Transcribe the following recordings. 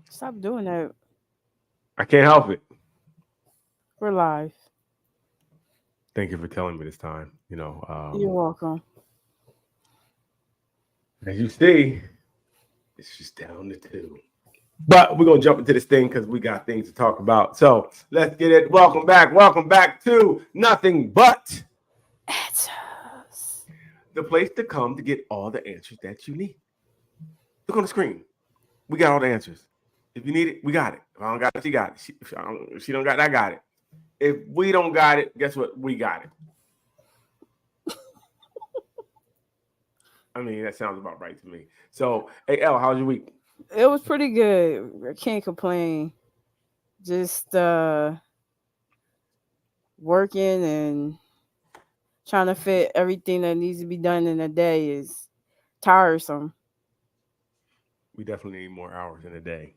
Stop doing that. I can't help it. We're live. Thank you for telling me this time. You're welcome. As you see, it's just down to two. But we're gonna jump into this thing because we got things to talk about. So let's get it. Welcome back. Welcome back to Nothing But, Answers. the place to come to get all the answers that you need. Look on the screen. We got all the answers. If you need it, we got it. If I don't got it, she got it. If she don't got it, I got it. If we don't got it, guess what? We got it. I mean, that sounds about right to me. So, hey, L, how's your week? It was pretty good. I can't complain. Just working and trying to fit everything that needs to be done in a day is tiresome. We definitely need more hours in a day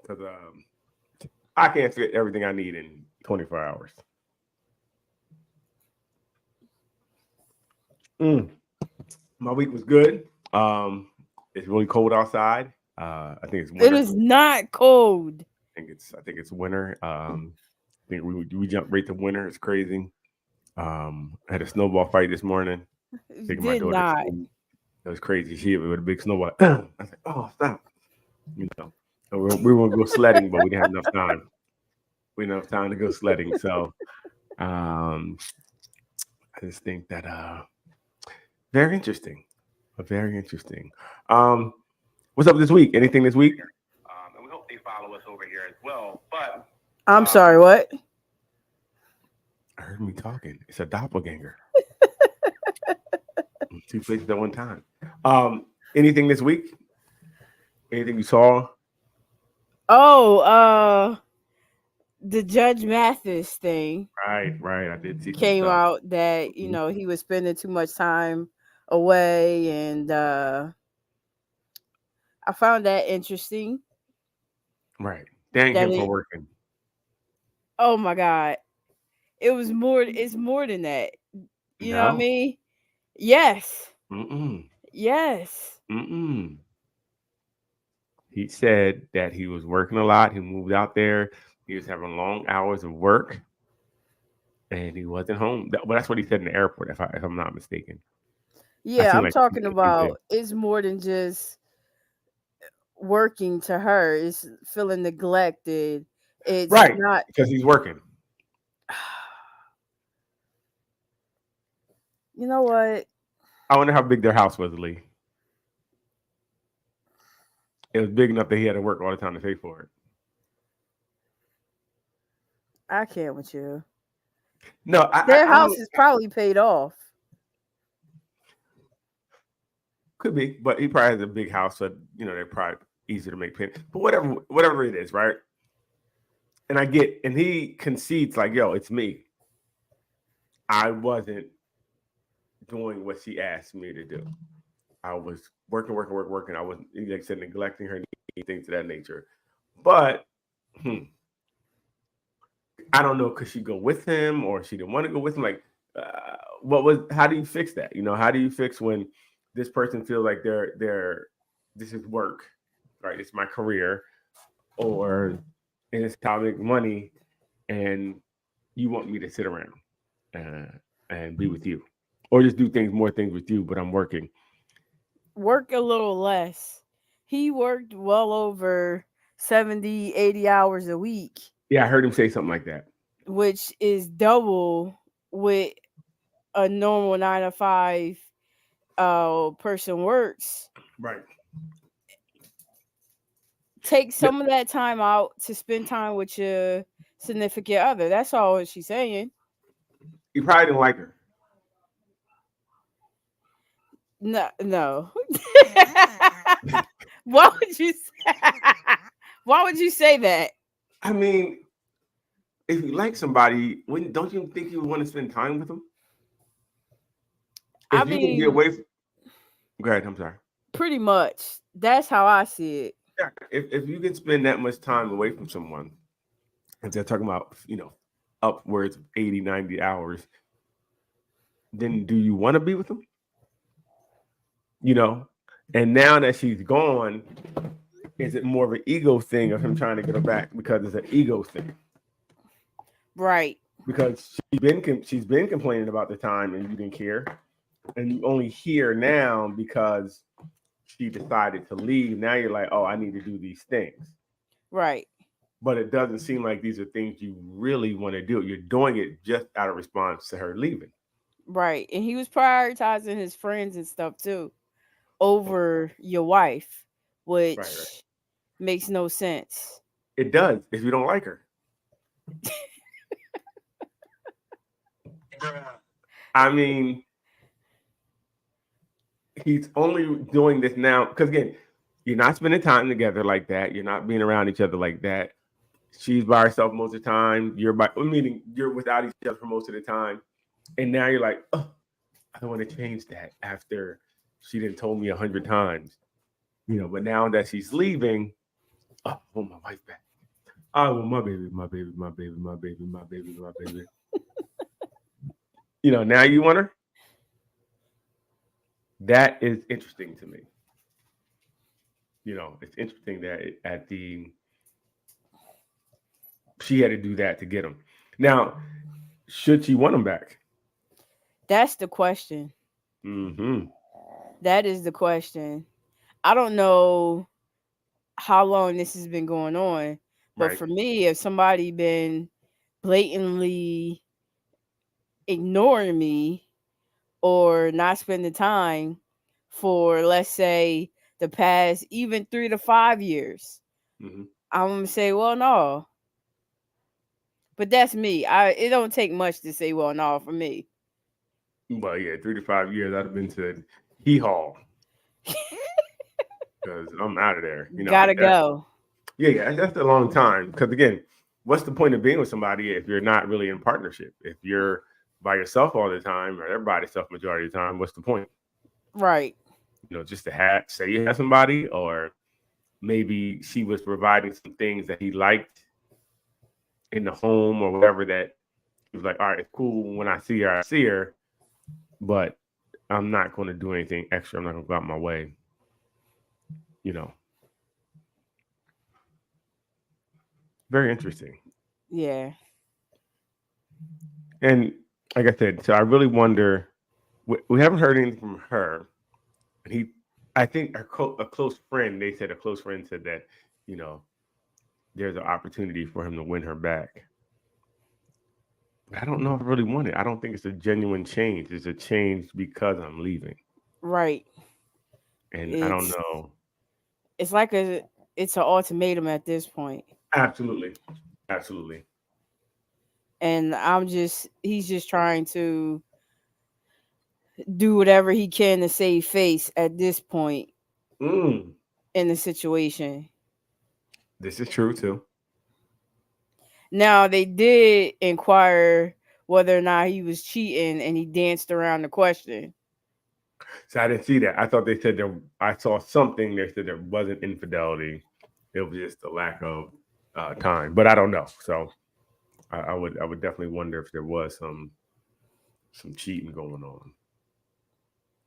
because I can't fit everything I need in 24 hours. Mm. My week was good. It's really cold outside. I think it's It winter. is not cold. I think it's winter. I think we jumped right to winter. It's crazy. I had a snowball fight this morning, It taking my did daughter to not. school. It was crazy. She hit me with a big snowball. I was like, "Oh, stop!" You know, so we were gonna go sledding, but we didn't have enough time. We didn't have time to go sledding, so um, I just think that very interesting, very interesting. Um, what's up this week? Anything this week? And we hope they follow us over here as well. But I'm sorry, um, what? I heard me talking. It's a doppelganger. Two places at one time. Anything this week? Anything you saw? Oh, the Judge Mathis thing Right, right. I did see some came stuff. out that, Mhm. he was spending too much time away and I found that interesting. Right. Thank That him for it working. Oh my god. It's more than that. You know what I No. mean? Yes. Mm-mm. Yes. Mm-mm. He said that he was working a lot. He moved out there. He was having long hours of work, and he wasn't home. Well, that's what he said in the airport, if I'm not mistaken. I Yeah, seen I'm like talking things there. about it's more than just working to her. It's feeling neglected. It's Right, not because he's working. you know what? I wonder how big their house was, Lee. It was big enough that he had to work all the time to pay for it. I can't with you. No, Their I don't. house is probably paid off. Could be, but he probably has a big house, so they're probably easier to make payments. But whatever it is, right? And and he concedes like, "Yo, it's me. I wasn't doing what she asked me to do. I was working, working, working. I was, like I said, neglecting her needs, things of that nature. But hmm, I don't know, could she go with him or she didn't want to go with him? Like, how do you fix that? How do you fix when this person feels like this is work, right? It's my career, or and it's how I make money, and you want me to sit around and be with you, or just do more things with you, but I'm working. Work a little less. He worked well over 70, 80 hours a week, Yeah, I heard him say something like that. which is double with a normal 9 to 5 person works. Right. Take Yeah, some of that time out to spend time with your significant other. That's all she's saying. he probably didn't like her. No, no. Why would you say, why would you say that? I mean, if you like somebody, wouldn't don't you think you would want to spend time with them? I If you can get mean, away from, go ahead. I'm sorry. pretty much. That's how I see it. Yeah, if you can spend that much time away from someone, if they're talking about upwards of 80, 90 hours, then do you want to be with them? You know, and now that she's gone, is it more of an ego thing of him trying to get her back because it's an ego thing? Right. Because she's been complaining about the time and you didn't care, and you only hear now because she decided to leave. Now you're like, oh, I need to do these things. Right. But it doesn't seem like these are things you really want to do. You're doing it just out of response to her leaving. Right. And he was prioritizing his friends and stuff too over your wife, which Right. makes no sense. It does if you don't like her. I mean, he's only doing this now because, again, you're not spending time together like that. You're not being around each other like that. She's by herself most of the time. Meaning you're without each other for most of the time. And now you're like, oh, I don't want to change that after she didn't told me 100 times. But now that she's leaving, oh, I want my wife back. I want my baby, my baby, my baby, my baby, my baby, my baby. Now you want her? That is interesting to me. It's interesting that she had to do that to get him. Now, should she want him back? That's the question. Mm-hmm. That is the question. I don't know how long this has been going on, but Right. for me, if somebody been blatantly ignoring me or not spending time for, let's say, the past even 3 to 5 years, Mm-hmm. I'm gonna say, well, no. But that's me. It don't take much to say, well, no, for me. Well, yeah, 3 to 5 years. I'd have been to Hee Haw because I'm out of there. Gotta go. Yeah, that's a long time. Because again, what's the point of being with somebody if you're not really in partnership? If you're by yourself all the time, or everybody yourself majority of the time, what's the point? Right. Just to say you have somebody, or maybe she was providing some things that he liked in the home or whatever, that he was like, all right, it's cool when I see her, but I'm not going to do anything extra. I'm not going to go out my way. Very interesting. Yeah. And like I said, so I really wonder, we haven't heard anything from her. I think a close friend, they said a close friend said that, there's an opportunity for him to win her back. But I don't know if I really want it. I don't think it's a genuine change. It's a change because I'm leaving. Right. And I don't know. It's like it's an ultimatum at this point. Absolutely. Absolutely. And he's just trying to do whatever he can to save face at this point in the situation. This is true too. Now, they did inquire whether or not he was cheating, and he danced around the question. So I didn't see that. I thought they said I saw something. They said there wasn't infidelity. It was just a lack of time. But I don't know. So I would definitely wonder if there was some cheating going on,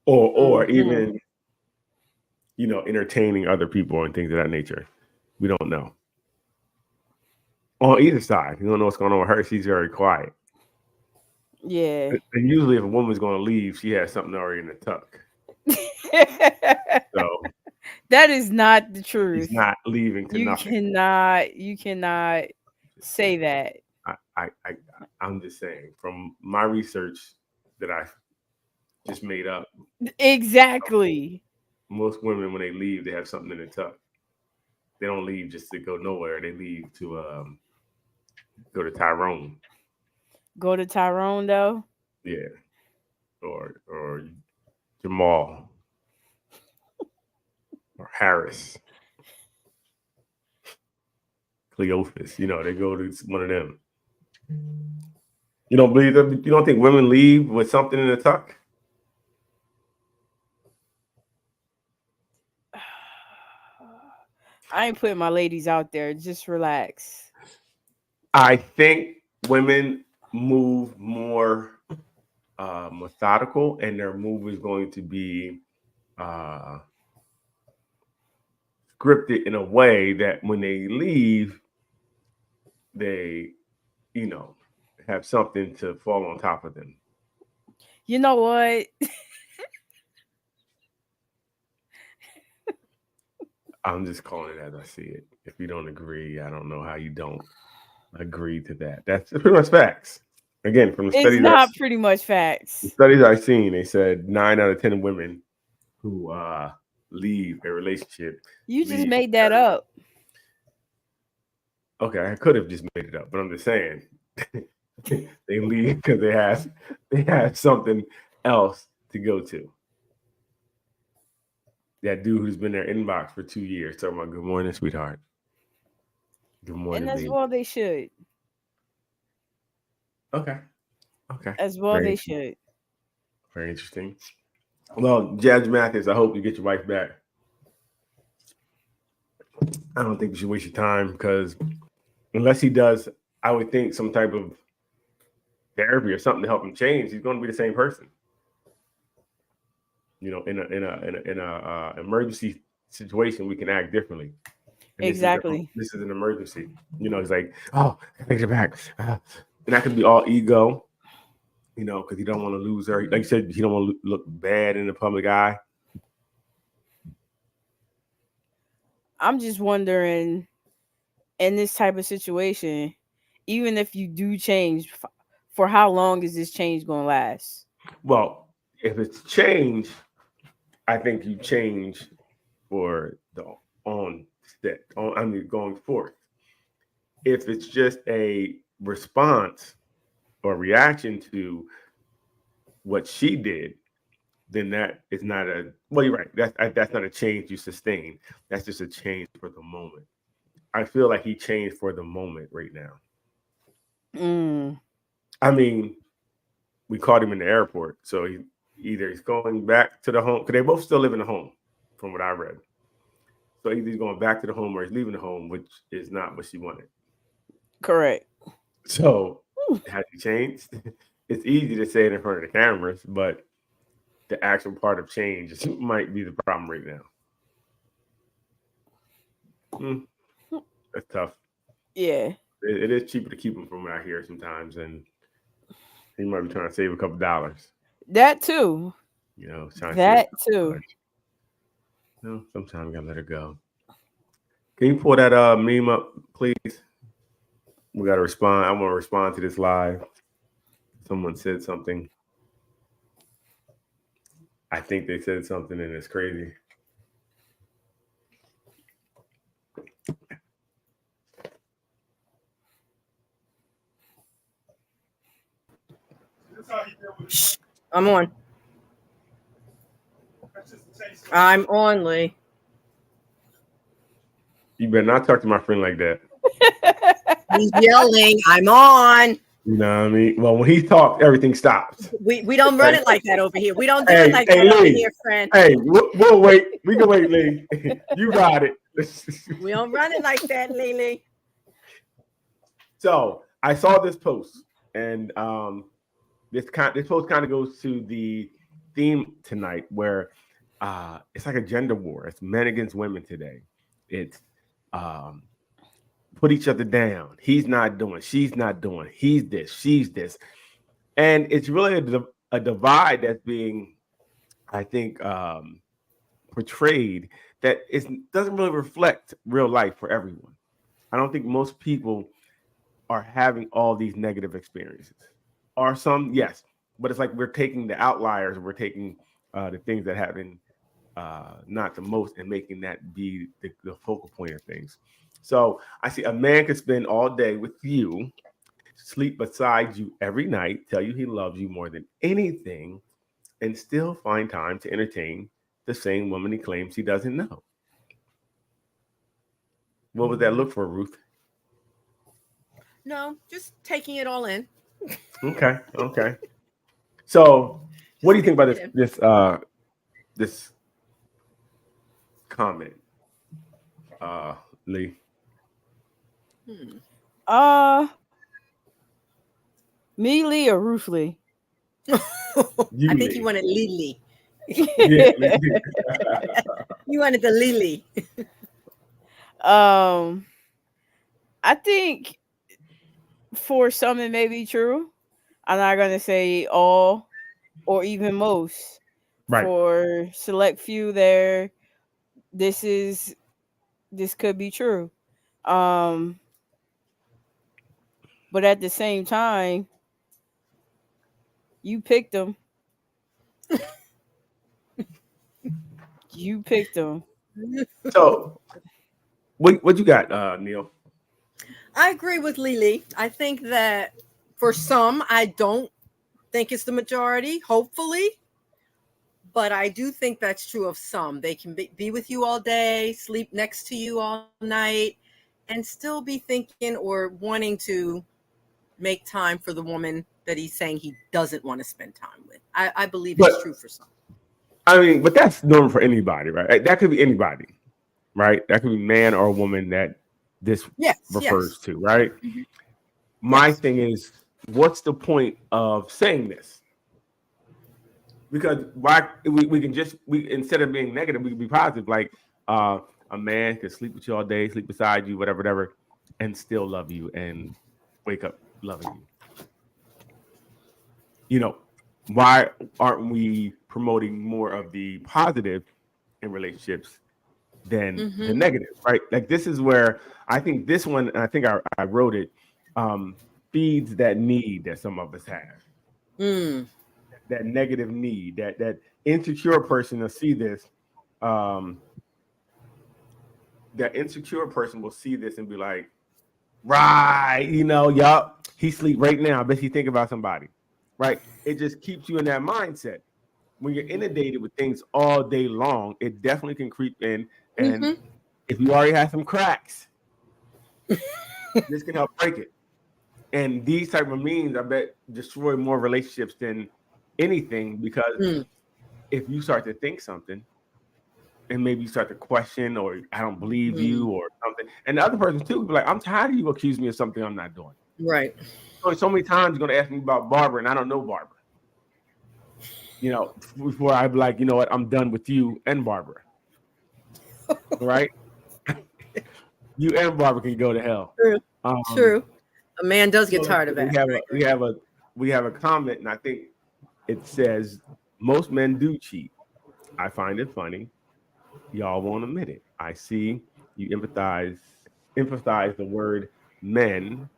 or even entertaining other people and things of that nature. We don't know. On either side, you don't know what's going on with her. She's very quiet. Yeah. And usually, if a woman's going to leave, she has something already in the tuck. So that is not the truth. She's not leaving to nothing. You cannot say that. I'm just saying, from my research that I just made up. Exactly. Most women, when they leave, they have something in the tuck. They don't leave just to go nowhere. They leave to go to Tyrone. Go to Tyrone, though? Yeah. Or Jamal. Or Harris. Cleophas. They go to one of them. You don't believe that? You don't think women leave with something in the tuck? I ain't putting my ladies out there. Just relax. I think women move more methodical, and their move is going to be scripted in a way that when they leave, they, you know, have something to fall on top of them. You know what? I'm just calling it as I see it. If you don't agree, I don't know how you don't agree to that. That's pretty much facts. Again, from the It's studies, not pretty much facts. I've seen, they said 9 out of 10 women who leave a relationship. You just leave made that because- up. Okay, I could have just made it up, but I'm just saying they leave because they have something else to go to. That dude who's been in their inbox for 2 years talking about good morning, sweetheart. Good morning, And as baby. well they should. Okay. As well Very they interesting. should. Very interesting. Well, Judge Mathis, I hope you get your wife back. I don't think you should waste your time because unless he does, I would think some type of therapy or something to help him change. He's going to be the same person. You know, in a emergency situation, we can act differently. And Exactly. This is an emergency. You know, he's like, oh, I take it back, and that could be all ego. You know, because he don't want to lose her. Like you said, he don't want to look bad in the public eye. I'm just wondering, in this type of situation, even if you do change, for how long is this change going to last? Well, if it's change, I think you change for the going forth. If it's just a response or reaction to what she did, then that is not a, well, you're right. That's not a change you sustain. That's just a change for the moment. I feel like he changed for the moment right now. I mean, we caught him in the airport. So he's going back to the home because they both still live in the home from what I read. So either he's going back to the home or he's leaving the home, which is not what she wanted. Correct. So has he changed? It's easy to say it in front of the cameras, but the actual part of change might be the problem right now. That's tough. Yeah. It is cheaper to keep him from what I hear sometimes, and he might be trying to save a couple dollars. That too. You know, trying that too. No, sometimes you gotta let it go. Can you pull that meme up, please? We gotta respond. I want to respond to this live. Someone said something. I think they said something, and it's crazy. I'm on. I'm on, Lee. You better not talk to my friend like that. He's yelling, I'm on. You know what I mean? Well, when he talks, everything stops. We don't run it like that over here. We don't do it like that Lee, over here, friend. Hey, we'll wait. We can wait, Lee. You got it. We don't run it like that, Lee. So I saw this post, and this post kind of goes to the theme tonight, where it's like a gender war. It's men against women today. It's put each other down. He's not doing. She's not doing. He's this. She's this, and it's really a divide that's being, I think, portrayed that doesn't really reflect real life for everyone. I don't think most people are having all these negative experiences. Are some? Yes. But it's like we're taking the outliers, we're taking the things that happen not the most and making that be the focal point of things. So I see a man could spend all day with you, sleep beside you every night, tell you he loves you more than anything, and still find time to entertain the same woman he claims he doesn't know. What would that look for, Ruth? No, just taking it all in. Okay. So, what do you think about this comment, Lee? Me, Lee, or Ruth Lee? I think you wanted Lily. Yeah. You wanted the Lily. I think for some it may be true. I'm not gonna say all or even most. Right. For select few there, this could be true. Um, but at the same time, you picked them. You picked them. So what you got, Neil? I agree with Lily. I think that for some, I don't think it's the majority, hopefully. But I do think that's true of some. They can be with you all day, sleep next to you all night, and still be thinking or wanting to make time for the woman that he's saying he doesn't want to spend time with. I believe it's true for some. I mean, but that's normal for anybody, right? That could be anybody, right? That could be man or woman that this refers to, right? Mm-hmm. My thing is, what's the point of saying this? Because why we can just instead of being negative, we can be positive. Like a man could sleep with you all day, sleep beside you, whatever, and still love you and wake up loving you. You know, why aren't we promoting more of the positive in relationships than the negative, right? Like this is where I think this one, and I think I wrote it, feeds that need that some of us have. That negative need, that insecure person will see this. That insecure person will see this and be like, right, yup, he sleep right now. I bet he think about somebody, right? It just keeps you in that mindset. When you're inundated with things all day long, it definitely can creep in. And if you already have some cracks, this can help break it. And these type of means, I bet, destroy more relationships than anything, because if you start to think something and maybe you start to question, or I don't believe you or something, and the other person too be like, I'm tired of you accusing me of something I'm not doing. Right. So many times you're going to ask me about Barbara and I don't know Barbara. Before I'd be like, you know what, I'm done with you and Barbara. Right? You and Barbara can go to hell. True. True. A man does get tired of that. We have a comment, and I think it says most men do cheat. I find it funny. Y'all won't admit it. I see you emphasize the word men,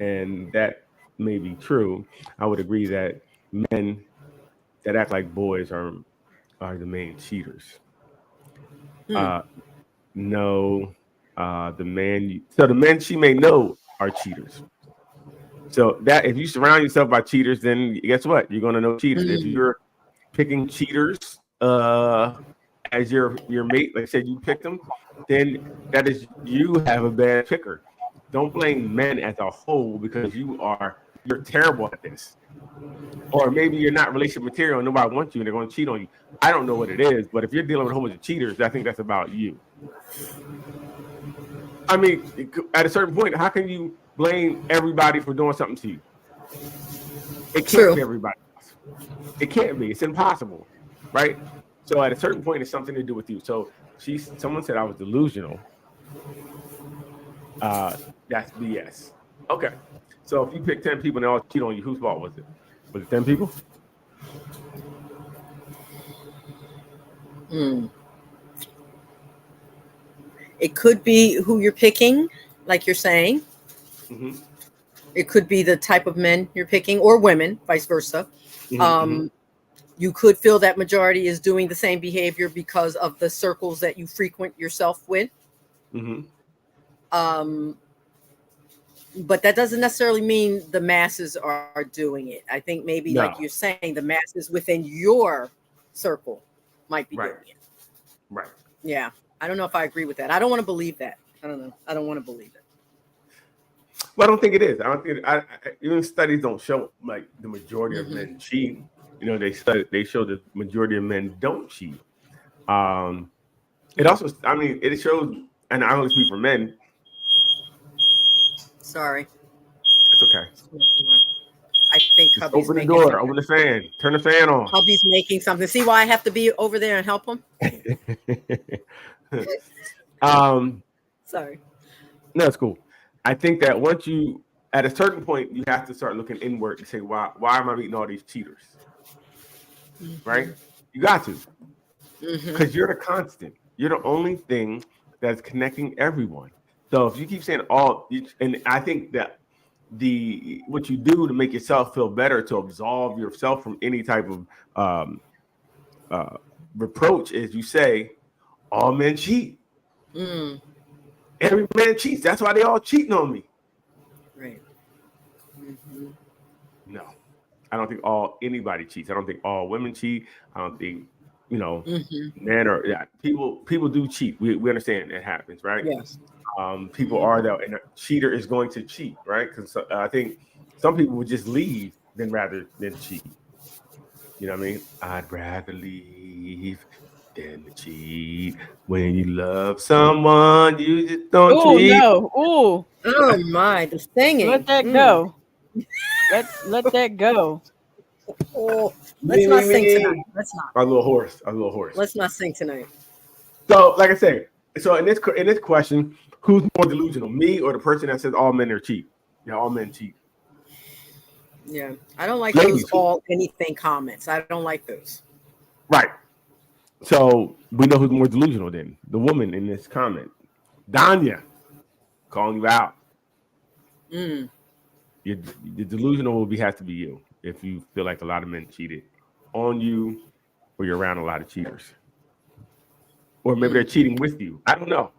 and that may be true. I would agree that men that act like boys are the main cheaters. No, the men she may know are cheaters. So that if you surround yourself by cheaters, then guess what? You're going to know cheaters. If you're picking cheaters as your mate, like I said, you picked them, then that is you have a bad picker. Don't blame men as a whole, because you're terrible at this. Or maybe you're not relationship material and nobody wants you and they're going to cheat on you. I don't know what it is, but if you're dealing with a whole bunch of cheaters, I think that's about you. I mean, at a certain point, how can you blame everybody for doing something to you? It can't be everybody else. It can't be. It's impossible, right? So at a certain point, it's something to do with you. So someone said I was delusional. That's BS. Okay. So if you pick 10 people and they all cheat on you, whose fault was it? Was it 10 people? It could be who you're picking, like you're saying. It could be the type of men you're picking, or women, vice versa. You could feel that majority is doing the same behavior because of the circles that you frequent yourself with. But that doesn't necessarily mean the masses are doing it. I think maybe, like you're saying, the masses within your circle might be doing it. Right. Yeah. I don't know if I agree with that. I don't want to believe that. I don't know. I don't want to believe it. Well, I don't think it is. I don't think even studies don't show like the majority of men cheat. They show the majority of men don't cheat. It also, it shows, and I only speak for men. Sorry. It's okay. I think hubby's open the door, something. Open the fan, turn the fan on. Hubby's making something. See why I have to be over there and help him? Sorry. No, it's cool. I think that once you, at a certain point, you have to start looking inward and say, why am I meeting all these cheaters? Right? You got to, because you're the constant. You're the only thing that's connecting everyone. So if you keep saying and I think that what you do to make yourself feel better, to absolve yourself from any type of reproach, is you say all men cheat. Every man cheats. That's why they all cheating on me. Right. No, I don't think anybody cheats. I don't think all women cheat. I don't think men or people do cheat. We understand it happens, right? Yes. People are though, and a cheater is going to cheat, right? Because I think some people would just leave rather than cheat. You know what I mean? I'd rather leave than cheat. When you love someone, you just don't cheat. No. Ooh. Oh my, the singing. Let that go. Let that go. Oh, let's not sing tonight. Let's not. I'm a little hoarse. Let's not sing tonight. So, like I said, in this question, who's more delusional, me or the person that says all men are cheat? Yeah, all men cheat. Yeah, I don't like Ladies, those all anything comments. I don't like those. Right. So we know who's more delusional then. The woman in this comment, Danya, calling you out. The delusional will have to be you if you feel like a lot of men cheated on you, or you're around a lot of cheaters, or maybe they're cheating with you. I don't know.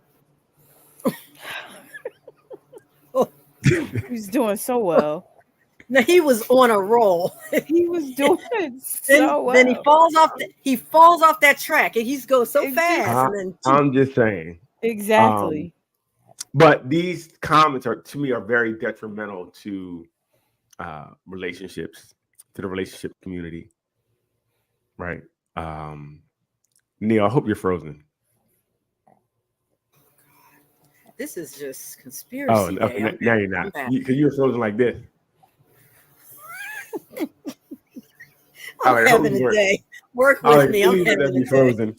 He's doing so well. No, he was on a roll. He was doing so well. Then he falls off. He falls off that track, and he's going so fast. I'm just saying. Exactly. But these comments to me are very detrimental to relationships, to the relationship community. Right. Neil, I hope you're frozen. This is just conspiracy. Oh, now you're not. Because you were frozen like this. I'm having a day. Work with me. I'm having a frozen.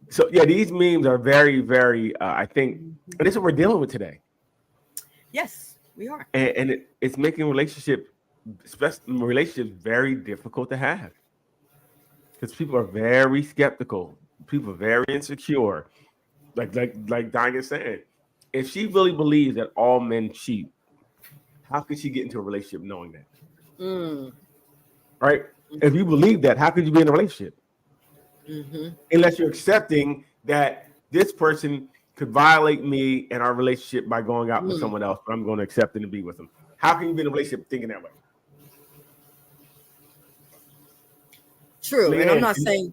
So yeah, these memes are very, very. I think, and this is what we're dealing with today. Yes, we are. And it's making relationships very difficult to have, because people are very skeptical. People are very insecure. Like Danya said, if she really believes that all men cheat, how could she get into a relationship knowing that? Right? If you believe that, how could you be in a relationship? Unless you're accepting that this person could violate me and our relationship by going out with someone else, but I'm going to accept it and be with them. How can you be in a relationship thinking that way? True. And I'm not saying,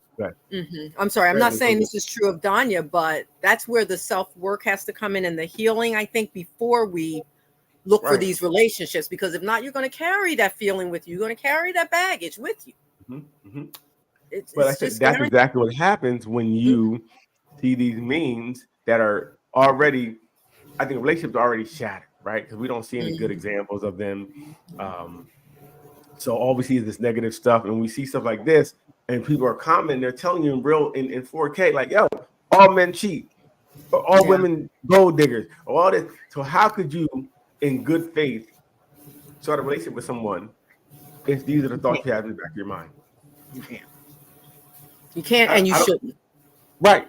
I'm sorry, I'm not saying this is true of Danya, but that's where the self-work has to come in and the healing, I think, before we look for these relationships, because if not, you're going to carry that feeling with you. You're going to carry that baggage with you. But I think that's exactly what happens when you see these memes that are already, I think relationships are already shattered, right? Because we don't see any good examples of them. So all we see is this negative stuff, and we see stuff like this, and people are commenting, they're telling you in 4K, like, yo, all men cheat, or all women gold diggers, or all this. So how could you, in good faith, start a relationship with someone if these are the thoughts you have in the back of your mind? You can't, and you shouldn't. Right.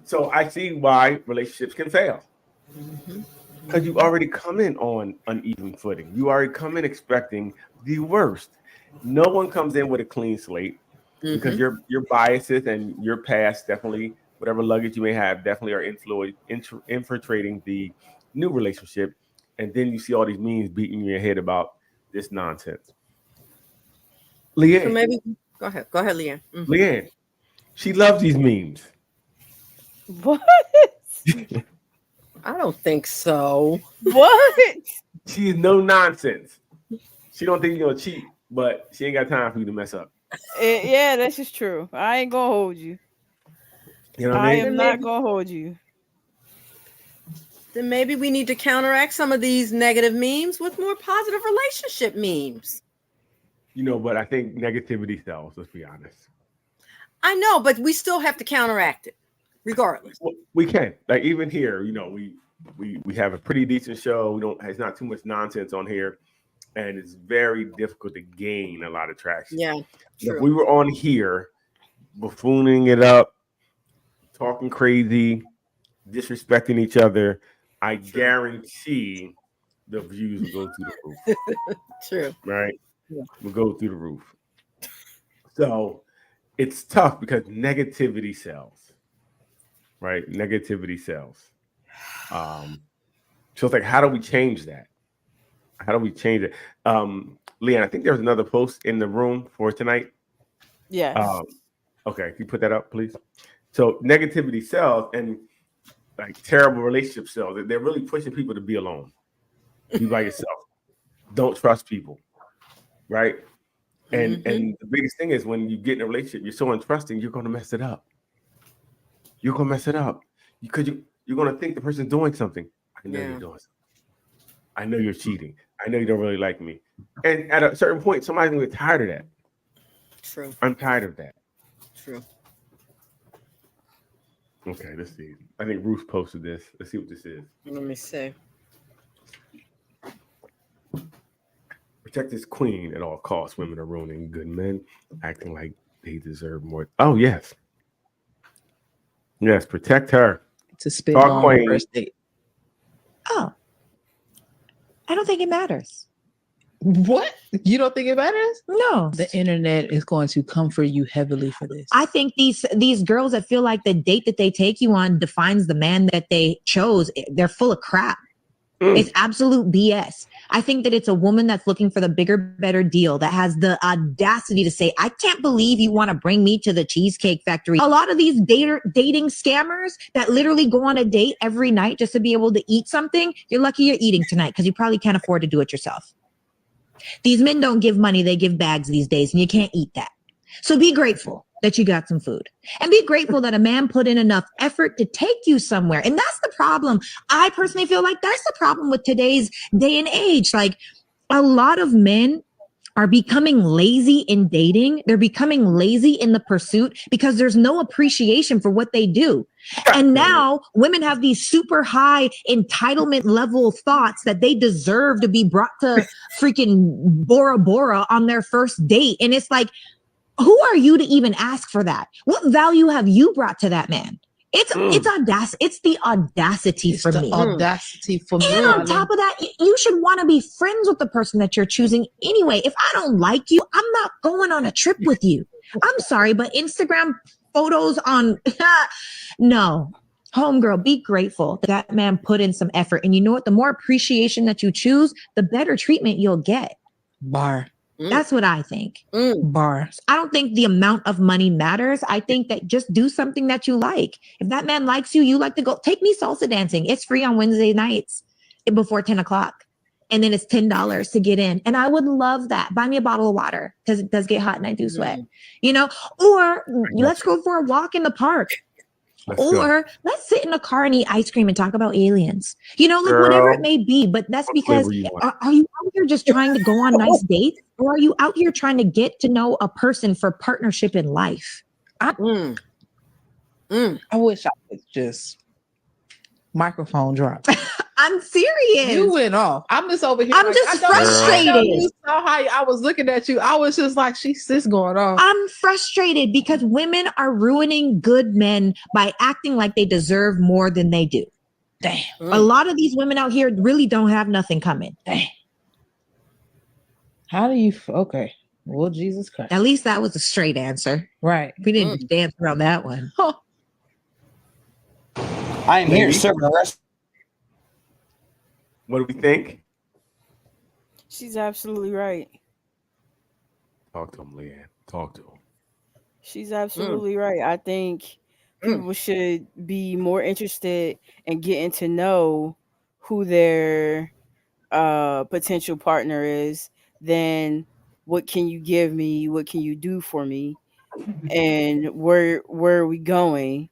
So I see why relationships can fail. Because you already come in on uneven footing. You already come in expecting the worst. No one comes in with a clean slate, because your biases and your past, definitely, whatever luggage you may have, definitely are infiltrating the new relationship. And then you see all these memes beating you in your head about this nonsense. Leanne. So maybe go ahead, Leanne. Leanne, she loves these memes. What? I don't think so. What? She is no nonsense. She don't think you're gonna cheat, but she ain't got time for you to mess up. Yeah, that's just true. I ain't gonna hold you. You know what I mean? am not gonna hold you. Then maybe we need to counteract some of these negative memes with more positive relationship memes. But I think negativity sells, let's be honest. I know, but we still have to counteract it, regardless. Well, we can. Like, even here, we have a pretty decent show. We don't. It's not too much nonsense on here, and it's very difficult to gain a lot of traction. Yeah, If we were on here, buffooning it up, talking crazy, disrespecting each other, I guarantee the views will go through the roof. True. Right? Yeah. Will go through the roof. So it's tough because negativity sells. Right? Negativity sells. So it's like, how do we change that? How do we change it? Leanne, I think there was another post in the room for tonight. Yes. Okay, can you put that up, please? So negativity sells, and like terrible relationship sells. They're really pushing people to be alone, be by yourself. Don't trust people, right? And and the biggest thing is when you get in a relationship, you're so untrusting, you're going to mess it up. You're going to mess it up because you're going to think the person's doing something. I know you're doing something. I know you're cheating. I know you don't really like me. And at a certain point, somebody's going to get tired of that. True. I'm tired of that. True. Okay, let's see. I think Ruth posted this. Let's see what this is. Let me see. Protect this queen at all costs. Women are ruining good men, acting like they deserve more. Oh, yes. Yes, protect her. To spit Talk on queen. the first date. Oh, I don't think it matters. What? You don't think it matters? No. The internet is going to comfort you heavily for this. I think these girls that feel like the date that they take you on defines the man that they chose, they're full of crap. It's absolute BS. I think that it's a woman that's looking for the bigger, better deal, that has the audacity to say, I can't believe you want to bring me to the Cheesecake Factory. A lot of these dating scammers that literally go on a date every night just to be able to eat something, you're lucky you're eating tonight because you probably can't afford to do it yourself. These men don't give money, they give bags these days, and you can't eat that. So be grateful that you got some food, and be grateful that a man put in enough effort to take you somewhere. And that's the problem. I personally feel like that's the problem with today's day and age. Like, a lot of men are becoming lazy in dating. They're becoming lazy in the pursuit because there's no appreciation for what they do. And now women have these super high entitlement level thoughts that they deserve to be brought to freaking Bora Bora on their first date. And it's like, who are you to even ask for that? What value have you brought to that man? It's audacity. It's the audacity for me. Audacity for me. And on top of that, you should want to be friends with the person that you're choosing anyway. If I don't like you, I'm not going on a trip with you. I'm sorry, but Instagram photos on no. Homegirl, be grateful that man put in some effort. And you know what? The more appreciation that you choose, the better treatment you'll get. Bar. That's what I think. Bar. I don't think the amount of money matters. I think that just do something that you like. If that man likes you, you like to go. Take me salsa dancing. It's free on Wednesday nights before 10 o'clock. And then it's $10 to get in. And I would love that. Buy me a bottle of water because it does get hot and I do sweat. You know, or let's go for a walk in the park. Let's sit in a car and eat ice cream and talk about aliens. You know, like whatever it may be. But that's because are you out here just trying to go on nice dates? Or are you out here trying to get to know a person for partnership in life? I wish I could just microphone drop. I'm serious. You went off. I'm just over here. I'm just frustrated. You saw how I was looking at you. I was just like, she's just going off. I'm frustrated because women are ruining good men by acting like they deserve more than they do. Damn. A lot of these women out here really don't have nothing coming. Damn. How do you? Okay. Well, Jesus Christ. At least that was a straight answer. Right. We didn't dance around that one. I am here serving the rest. What do we think? She's absolutely right. Talk to him, Leanne. Talk to him. She's absolutely right. I think people should be more interested in getting to know who their potential partner is than what can you give me, what can you do for me, and where are we going.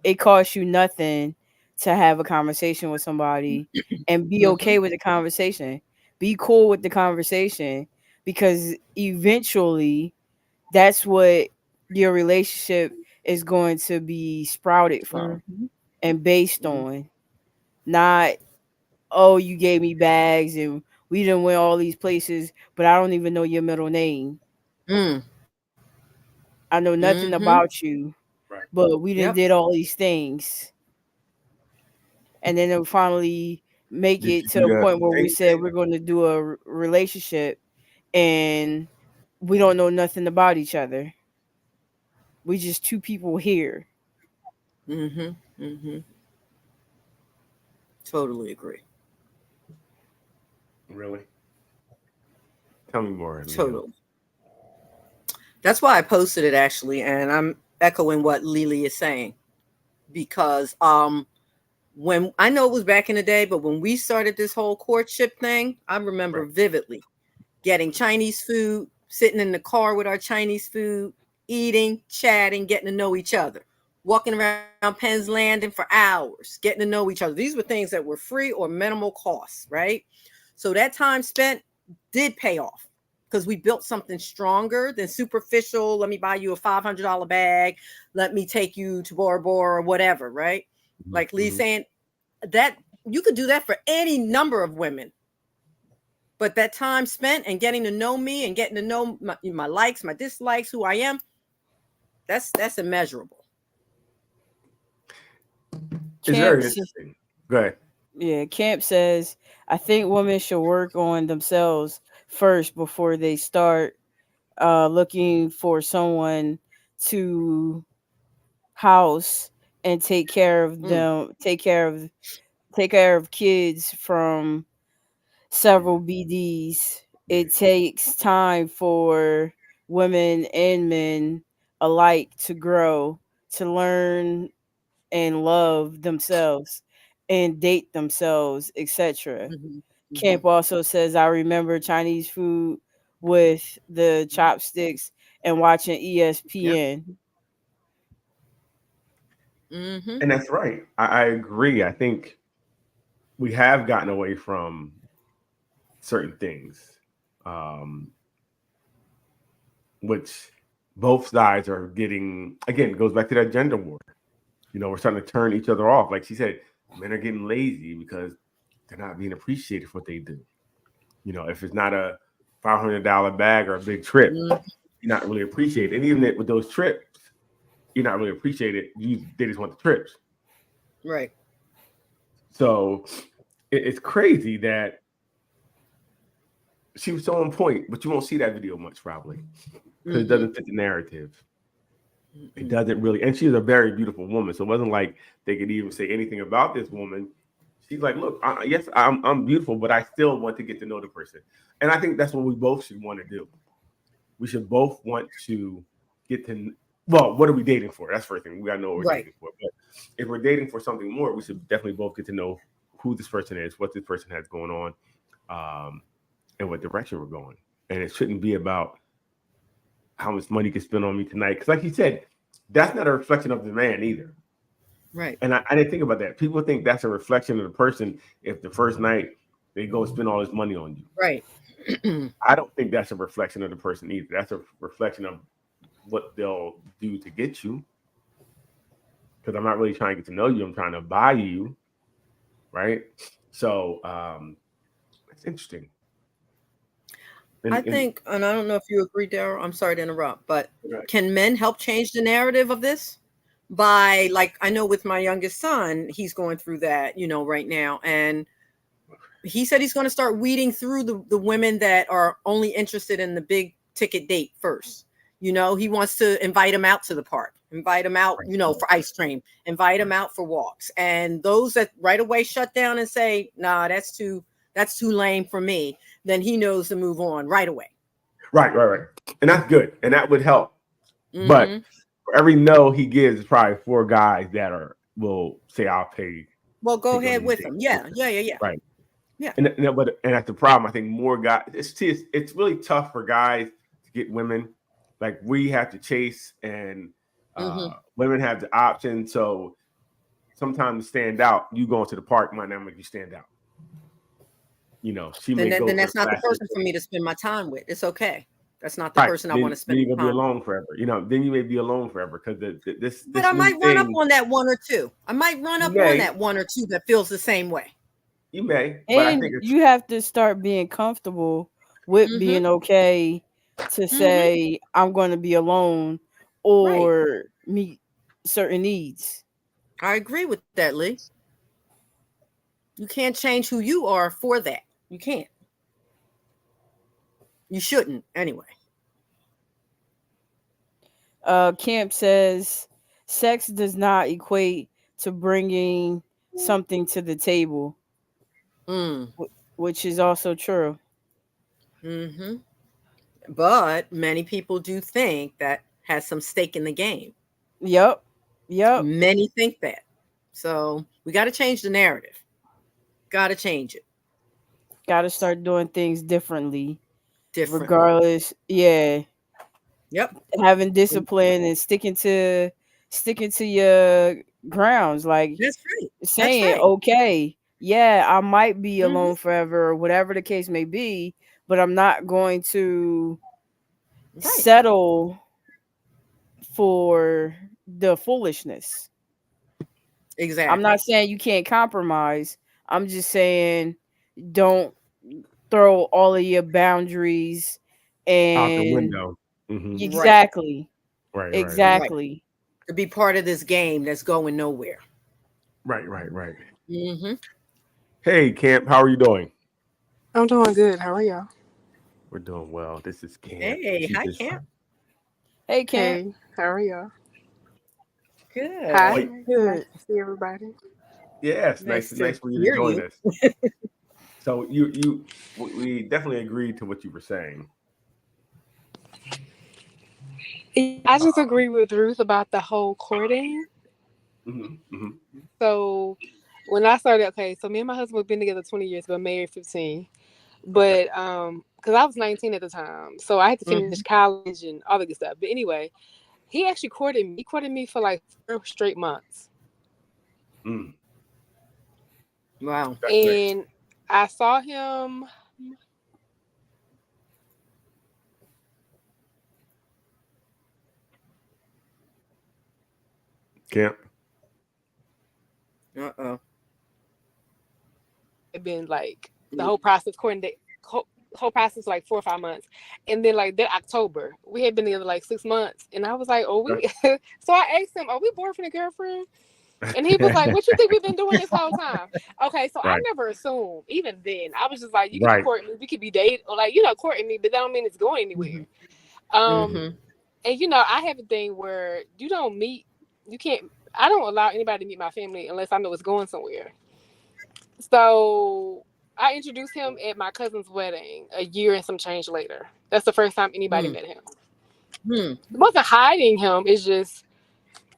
It costs you nothing to have a conversation with somebody and be okay with the conversation. Be cool with the conversation, because eventually that's what your relationship is going to be sprouted from. and based on, not, oh, you gave me bags and we didn't went all these places, but I don't even know your middle name. Mm. I know nothing Mm-hmm. about you, Right. but we done Yep. did all these things. And then they'll finally make Did it you to do a the point where we same said thing? we're going to do a relationship and we don't know nothing about each other. We just two people here. Mm-hmm. Mm-hmm. Totally agree. Really? Tell me more, Leo. Totally. That's why I posted it actually, and I'm echoing what Lily is saying, because when I know it was back in the day, but when we started this whole courtship thing, I remember Right. vividly getting Chinese food, sitting in the car with our Chinese food, eating, chatting, getting to know each other, walking around Penn's Landing for hours, getting to know each other. These were things that were free or minimal costs, right? So that time spent did pay off because we built something stronger than superficial. Let me buy you a $500 bag. Let me take you to Bora Bora or whatever, right? Like Lee's saying, that you could do that for any number of women. But that time spent and getting to know me and getting to know my likes, my dislikes, who I am, that's immeasurable. It's very Camp, interesting. Go ahead. yeah, Camp says, I think women should work on themselves first before they start looking for someone to house and take care of them, take care of kids from several BDs. It takes time for women and men alike to grow, to learn and love themselves and date themselves, etc. Camp also says, I remember Chinese food with the chopsticks and watching ESPN. Mm-hmm. And that's right. I agree. I think we have gotten away from certain things, which both sides are getting. Again, it goes back to that gender war. We're starting to turn each other off. Like she said, men are getting lazy because they're not being appreciated for what they do. If it's not a $500 bag or a big trip, you're not really appreciated. And even with those trips, you're not really appreciated. They just want the trips. Right. So it's crazy that she was so on point, but you won't see that video much probably because it doesn't fit the narrative. It doesn't really, and she's a very beautiful woman. So it wasn't like they could even say anything about this woman. She's like, look, yes, I'm beautiful, but I still want to get to know the person. And I think that's what we both should want to do. We should both want to get to, well, what are we dating for? That's the first thing. We got to know what we're dating for. But if we're dating for something more, we should definitely both get to know who this person is, what this person has going on, and what direction we're going. And it shouldn't be about how much money you can spend on me tonight. Because like you said, that's not a reflection of the man either. Right. And I didn't think about that. People think that's a reflection of the person if the first night they go spend all this money on you. Right. I don't think that's a reflection of the person either. That's a reflection of what they'll do to get you. Because I'm not really trying to get to know you. I'm trying to buy you. Right? So it's interesting. I think, and I don't know if you agree, Daryl, I'm sorry to interrupt, but can men help change the narrative of this? By, like, I know with my youngest son, he's going through that, right now. And he said he's going to start weeding through the women that are only interested in the big ticket date first. He wants to invite them out to the park, invite them out, for ice cream, invite them out for walks. And those that right away shut down and say, nah, that's too lame for me, then he knows to move on right away. Right. And that's good. And that would help. But for every no he gives, is probably 4 guys that will say, I'll pay. Well, go ahead with them. Yeah. Right. Yeah. And that's the problem. I think more guys, it's really tough for guys to get women. Like we have to chase and women have the option. So sometimes to stand out, you going to the park might not make you stand out. She may go. Then that's not the person for me to spend my time with. It's okay. That's not the person I want to spend Then you're gonna be time. alone forever. Then you may be alone forever because this. But I might run up on that one or two. That feels the same way. You may, but I And think you have to start being comfortable with being okay to say I'm going to be alone or meet certain needs. I agree with that, Lee. You can't change who you are for that. You can't. You shouldn't anyway. Camp says sex does not equate to bringing something to the table, which is also true. But many people do think that has some stake in the game. Yep. Many think that. So we got to change the narrative. Got to change it. Got to start doing things differently. Regardless. Yeah. Yep. Having discipline and sticking to your grounds. Like that's right. Saying, okay, yeah, I might be alone forever or whatever the case may be, but I'm not going to settle for the foolishness. Exactly. I'm not saying you can't compromise. I'm just saying don't throw all of your boundaries out the window. Exactly. Right. Exactly. To be part of this game that's going nowhere. Right. Hey, Camp, how are you doing? I'm doing good. How are y'all? We're doing well. This is Camp. Hey, hi, Camp. Hey, Camp. Hey, how are y'all? Good. Hi. Good. Nice to see everybody. Yes, nice for you to join us. So we definitely agreed to what you were saying. I just agree with Ruth about the whole courting. So when I started, so me and my husband have been together 20 years, but married 15. But because I was 19 at the time, so I had to finish college and all the good stuff. But anyway, he actually courted me. He courted me for like 4 straight months. Wow. And I saw him. Camp. It'd been like the whole process, whole process like 4 or 5 months, and then like that October we had been together like 6 months, and I was like, "Oh, we." So I asked him, "Are we boyfriend and girlfriend?" And he was like, "What you think we've been doing this whole time?" Okay, so I never assumed. Even then, I was just like, "You can court me, we could be dating, or like courting me, but that don't mean it's going anywhere." And I have a thing where you don't meet. You can't. I don't allow anybody to meet my family unless I know it's going somewhere. So I introduced him at my cousin's wedding a year and some change later. That's the first time anybody met him. It wasn't hiding him. It's just,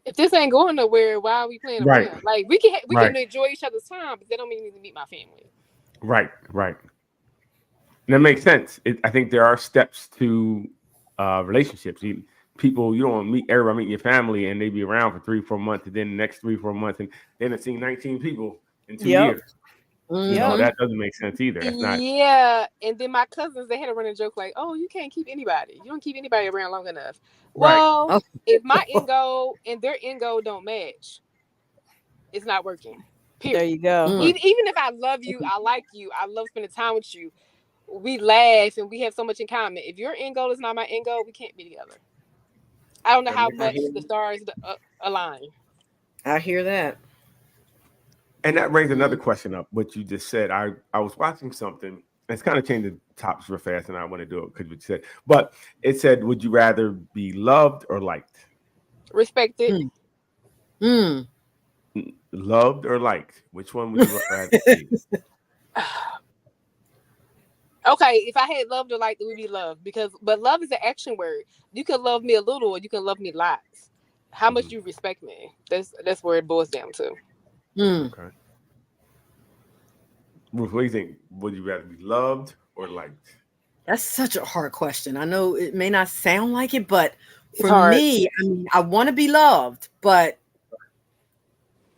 if this ain't going nowhere, why are we playing around? Like we can enjoy each other's time, but that don't mean you need to meet my family. Right. And that makes sense. I think there are steps to relationships. People, you don't want to meet everybody, meet your family, and they be around for 3-4 months, and then the next 3-4 months, and then it's seen 19 people in 2 years. That doesn't make sense either. That's not. Yeah, and then my cousins, they had a running joke like, "Oh, you can't keep anybody. You don't keep anybody around long enough." Well, if my end goal and their end goal don't match, it's not working. Period. There you go. Even if I love you, I like you, I love spending time with you, we laugh and we have so much in common. If your end goal is not my end goal, we can't be together. I don't know how much the stars align. I hear that. And that brings another question up, what you just said. I was watching something. It's kind of changed the topics real fast, and I want to do it because you said. But it said, would you rather be loved or liked? Respected. Loved or liked? Which one would you rather be? Okay, if I had loved or liked, it would be loved, but love is an action word. You can love me a little, or you can love me lots. How much you respect me? That's where it boils down to. Okay. Ruth, what do you think? Would you rather be loved or liked? That's such a hard question. I know it may not sound like it, but for me, I mean, I want to be loved, but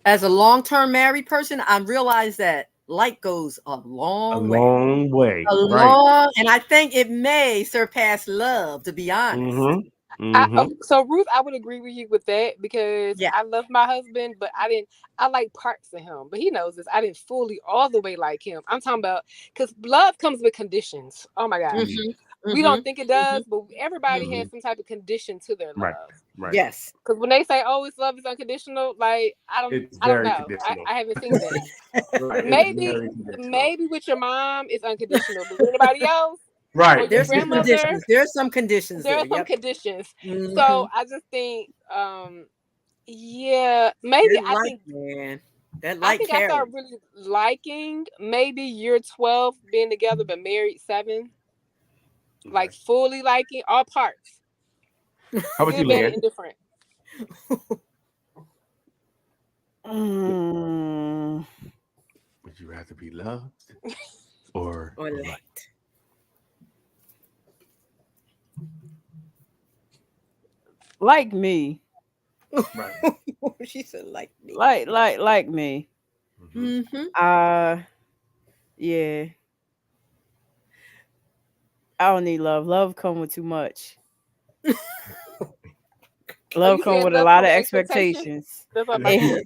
as a long-term married person, I realize that like goes a A long way. long way. A Right. long, and I think it may surpass love, to be honest. Mm-hmm. Mm-hmm. So Ruth, I would agree with you with that because Yeah. I love my husband, but I like parts of him, but he knows this. I didn't fully all the way like him. I'm talking about because love comes with conditions. Oh my gosh. We don't think it does, but everybody has some type of condition to their Right. love. Right. Yes. Because when they say, "Oh, it's love is unconditional," like It's I don't very know. conditional. I haven't seen that. Right. It's maybe very conditional. maybe with your mom it's unconditional, but with anybody else or Right. your There's some grandmother, conditions. There's some conditions there there. are some Yep. conditions. Mhm. So I just think, yeah, maybe That I like, think man. That I like think I carries. started really liking maybe year 12 being together, but married 7, like fully liking all parts, How about you, good, bad, and Leanne? indifferent. Would you rather be loved or Or liked? liked. Like me. Right. She said like me. Like me. Mm-hmm. Yeah. I don't need love. Love come with too much. Love You come said with a love lot come of with expectations? expectations. That's what I'm about to say.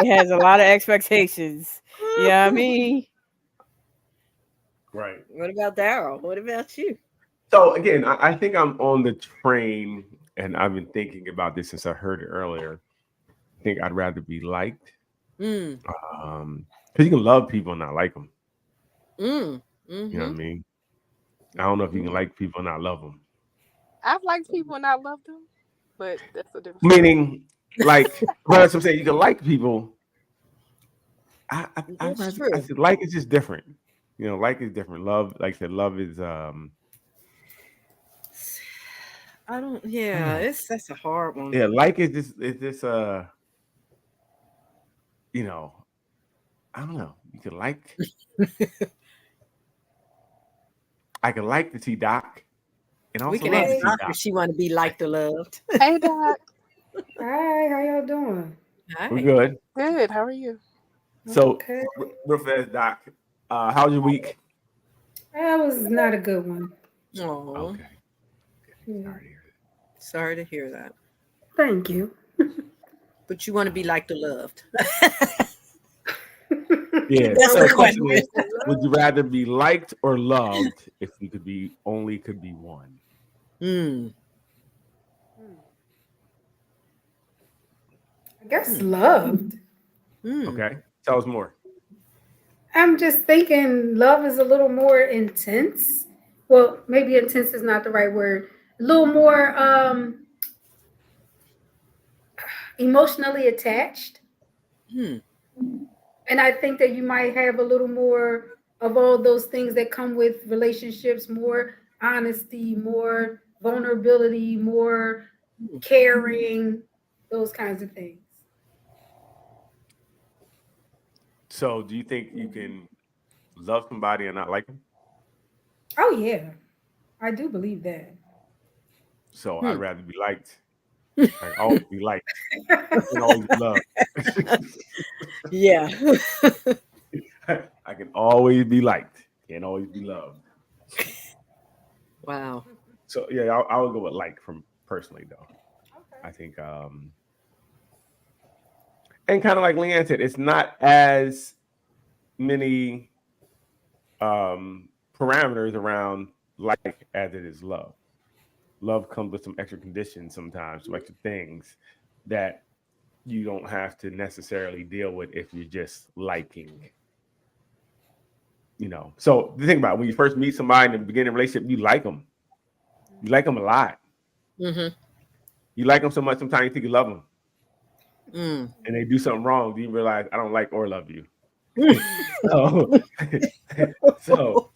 It has a lot of expectations. You know what I mean? Right. What about Daryl? What about you? So again, I think I'm on the train, and I've been thinking about this since I heard it earlier. I think I'd rather be liked, Mm. because you can love people and not like them. Mm. You know what I Mm-hmm. mean? I don't know if you can like people and not love them. I've liked people and I loved them, but that's a different story. Meaning, like, well, that's what I'm saying. You can like people. That's true. I said like is just different. You know, like is different. Love, like I said, love is I don't. Yeah, that's a hard one. yeah, like is this you know, I don't know. You can like. I can like to see Doc, and We also can love ask to see Doc Doc. if she want to be liked or loved. Hey, Doc. Hi, how y'all doing? Hi. We're good. Good. How are you? So, Okay. real fast, Doc. How's your week? That was not a good one. Oh, Okay. Yeah. sorry to hear that. Thank you. But you want to be liked or loved. Yeah. That's So the the question question. is, would you rather be liked or loved if you could be one? Mm. I guess loved. Mm. Okay. Tell us more. I'm just thinking love is a little more intense. Well, maybe intense is not the right word. A little more emotionally attached. Hmm. And I think that you might have a little more of all those things that come with relationships, more honesty, more vulnerability, more caring, those kinds of things. So, do you think you can love somebody and not like them? Oh yeah, I do believe that. So, I'd rather be liked. I can always be liked and always be loved. Yeah. I can always be liked and always be loved. Wow. So yeah, I would go with like from personally though. Okay. I think and kind of like Leanne said, it's not as many parameters around like as it is love. Love comes with some extra conditions sometimes, some extra things that you don't have to necessarily deal with if you're just liking. You know, so the thing about it, when you first meet somebody in the beginning of a relationship, you like them. You like them a lot. Mm-hmm. You like them so much, sometimes you think you love them. Mm. And they do something wrong, do you realize I don't like or love you? so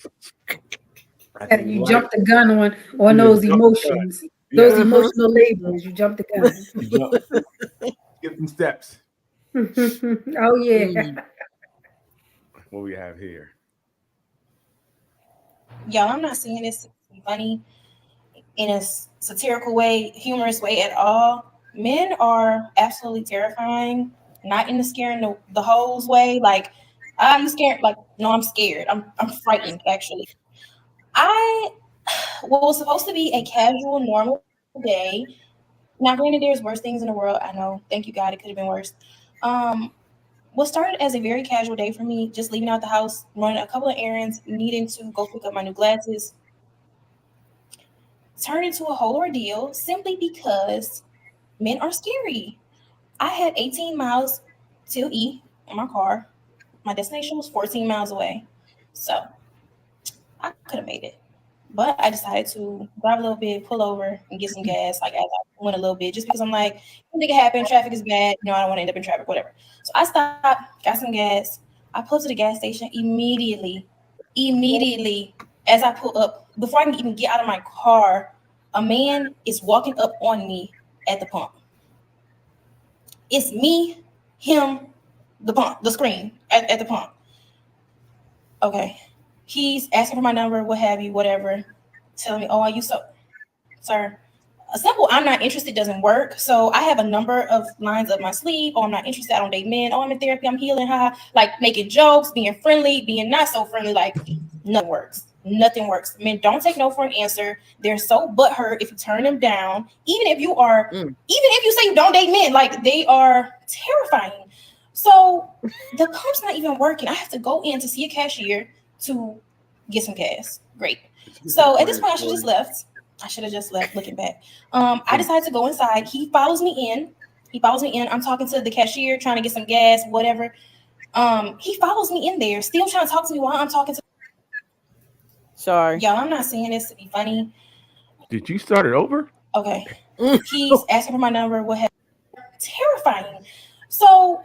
And you jump the gun on those emotions, those emotional labels. You jump the gun. Get some steps. Oh yeah. Mm. What we have here. Y'all, I'm not saying this to be funny in a satirical way, humorous way at all. Men are absolutely terrifying, not in the scaring the hoes way. Like, I'm scared. Like, no, I'm scared. I'm frightened, actually. What was supposed to be a casual, normal day. Now, granted, there's worse things in the world. I know. Thank you, God. It could have been worse. What started as a very casual day for me, just leaving out the house, running a couple of errands, needing to go pick up my new glasses, turned into a whole ordeal simply because men are scary. I had 18 miles till E in my car. My destination was 14 miles away. So I could have made it. But I decided to drive a little bit, pull over, and get some gas. Like as I went a little bit, just because I'm like, anything can happen. Traffic is bad. You know, I don't want to end up in traffic, whatever. So I stopped, got some gas. I pulled to the gas station immediately. As I pull up, before I can even get out of my car, a man is walking up on me at the pump. It's me, him, the screen at the pump. Okay. He's asking for my number, what have you, whatever. Telling me, oh, are you so, sir? A simple I'm not interested doesn't work. So I have a number of lines up my sleeve. Oh, I'm not interested. I don't date men. Oh, I'm in therapy. I'm healing. Like making jokes, being friendly, being not so friendly. Like nothing works. Nothing works. Men don't take no for an answer. They're so butthurt if you turn them down. Even if you say you don't date men, like they are terrifying. So the pump's not even working. I have to go in to see a cashier to get some gas. Great. So at this point, I should have just left. Looking back. I decided to go inside. He follows me in. I'm talking to the cashier, trying to get some gas, whatever. He follows me in there, still trying to talk to me while I'm talking to. Sorry. Y'all, I'm not saying this to be funny. Did you start it over? Okay. He's asking for my number. What have terrifying. So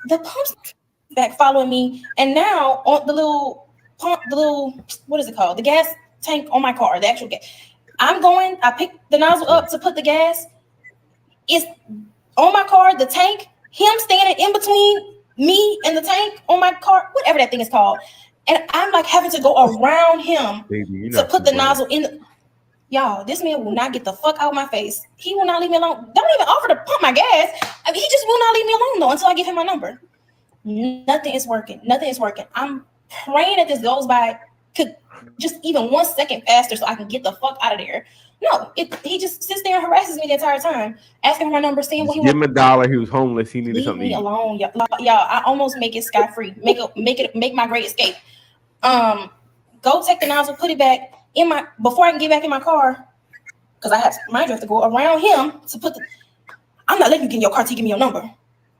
the pump's back following me, and now on the little pump, what is it called? The gas tank on my car, the actual gas. I pick the nozzle up to put the gas. It's on my car, the tank, him standing in between me and the tank on my car, whatever that thing is called. And I'm like having to go around him to put the nozzle in. Y'all, this man will not get the fuck out of my face. He will not leave me alone. Don't even offer to pump my gas. I mean, he just will not leave me alone though until I give him my number. Nothing is working. I'm praying that this goes by just even 1 second faster so I can get the fuck out of there. No, he just sits there and harasses me the entire time, asking for my number, saying what he wants. Give him $1. He was homeless. He needed something. Leave me alone, y'all. I almost make it scot-free. Make my great escape. Go take the nozzle, put it back in before I can get back in my car, because I have to go around him to put I'm not letting you get in your car to give me your number.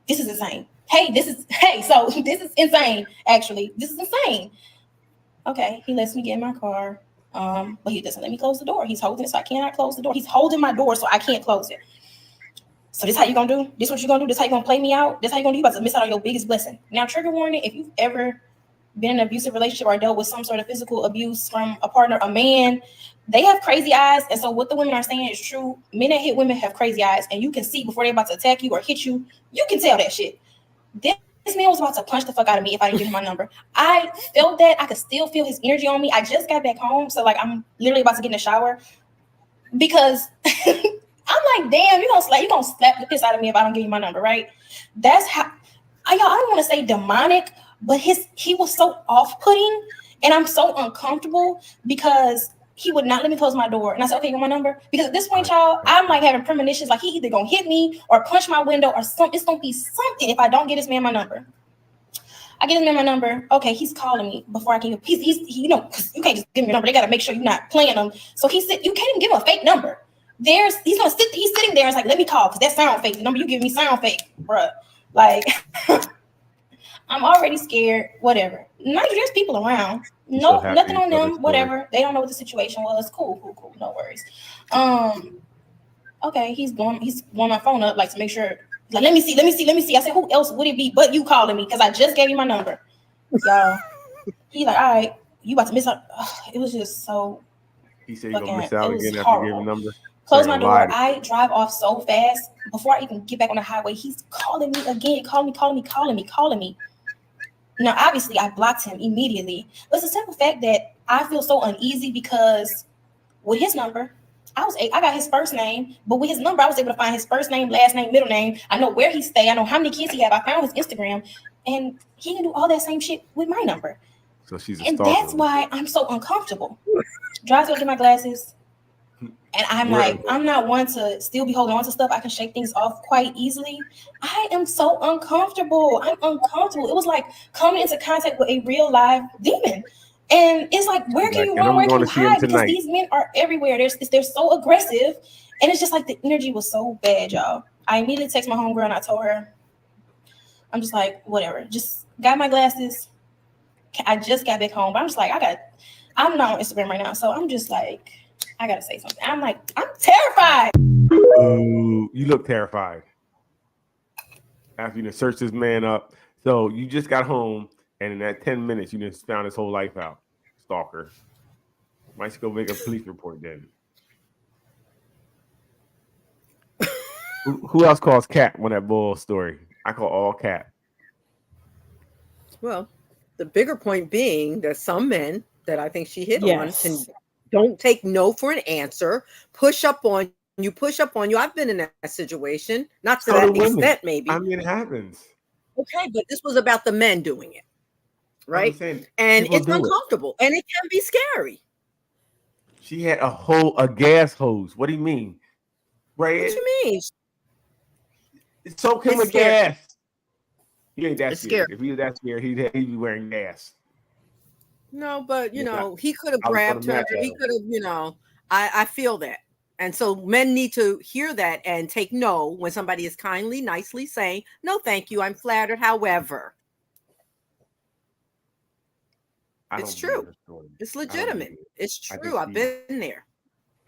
This is insane. So this is insane. Actually, this is insane. Okay, he lets me get in my car, but he doesn't let me close the door. He's holding it, so I cannot close the door. He's holding my door, so I can't close it. So this how you gonna do? This what you gonna do? This how you gonna play me out? This how you gonna do? You about to miss out on your biggest blessing. Now, trigger warning: if you've ever been in an abusive relationship or dealt with some sort of physical abuse from a partner, a man, they have crazy eyes. And so what the women are saying is true. Men that hit women have crazy eyes, and you can see before they're about to attack you or hit you. You can tell that shit. This man was about to punch the fuck out of me if I didn't give him my number. I felt that. I could still feel his energy on me. I just got back home, so like I'm literally about to get in the shower because I'm like, damn, you gonna slap the piss out of me if I don't give you my number, right? That's how. I don't want to say demonic, but he was so off-putting, and I'm so uncomfortable because he would not let me close my door. And I said, okay, you want my number? Because at this point, y'all, I'm like having premonitions, like he either gonna hit me or punch my window or something. It's gonna be something if I don't get this man my number. I get this man my number. Okay, he's calling me before I can. He's you know, because you can't just give me your number. They gotta make sure you're not playing them. So you can't even give him a fake number. He's sitting there. It's like, let me call because that sound fake. The number you give me sound fake, bruh. Like, I'm already scared. Whatever. There's people around. No, nothing on them. Whatever. They don't know what the situation was. Cool. No worries. Okay, he's blowing my phone up like to make sure. Like, let me see. I said, who else would it be but you calling me? Because I just gave you my number. Y'all. He's like, all right, you about to miss out. It was just so. He said you're gonna miss out again after you gave him a number. Close my door. I drive off so fast before I even get back on the highway. He's calling me again, calling me. Now, obviously, I blocked him immediately. But it's a simple fact that I feel so uneasy because with his number, I got his first name, but with his number, I was able to find his first name, last name, middle name. I know where he stay. I know how many kids he have. I found his Instagram, and he can do all that same shit with my number. So she's a And stalker. that's why I'm so uncomfortable. Drives to get my glasses. And I'm like, I'm not one to still be holding on to stuff. I can shake things off quite easily. I am so uncomfortable. I'm uncomfortable. It was like coming into contact with a real live demon. And it's like, where can you run? Where can you hide? Because these men are everywhere. They're so aggressive. And it's just like the energy was so bad, y'all. I immediately texted my homegirl and I told her, I'm just like, whatever. Just got my glasses. I just got back home. But I'm just like, I'm not on Instagram right now. So I'm just like, I gotta say something. I'm like, I'm terrified. Oh, you look terrified. After you searched this man up. So you just got home, and in that 10 minutes, you just found his whole life out. Stalker. Might go make a police report then. Who else calls cat on that bull story? I call all cat. Well, the bigger point being that some men that I think she hit Yes. on don't take no for an answer, push up on you. I've been in that situation, not to So do that women. extent, maybe. I mean, it happens. Okay, but this was about the men doing it, right? Saying, and it's do it. uncomfortable, and it can be scary. She had a gas hose. What do you mean? Right? What you mean? Soak him It's with scary. gas. He ain't that It's scared. scary. If he was that scared, he'd be wearing gas. No, but you Yeah. know, he could have I was grabbed gonna her. match He that. could have, I feel that. And so men need to hear that and take no when somebody is kindly, nicely saying, no, thank you. I'm flattered. However, I it's don't true. believe her story. It's I don't legitimate. believe it. It's I think true. I've she- been there.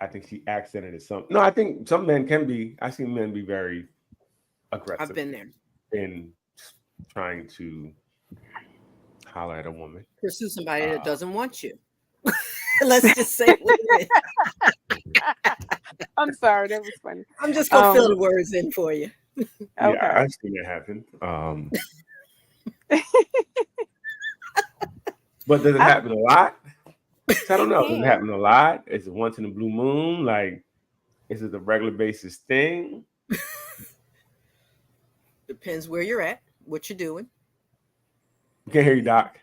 I think she accented it some. No, I think some men can be. I've seen men be very aggressive I've been there. in trying to holler at a woman. Pursue somebody that doesn't want you. Let's just say what it is. I'm sorry, that was funny. I'm just gonna fill the words in for you. Yeah, Okay. I've seen it happen. But does it happen a lot? I don't know. Does it happen a lot? Is it once in a blue moon? Like, is it a regular basis thing? Depends where you're at, what you're doing. We can't hear you, Doc.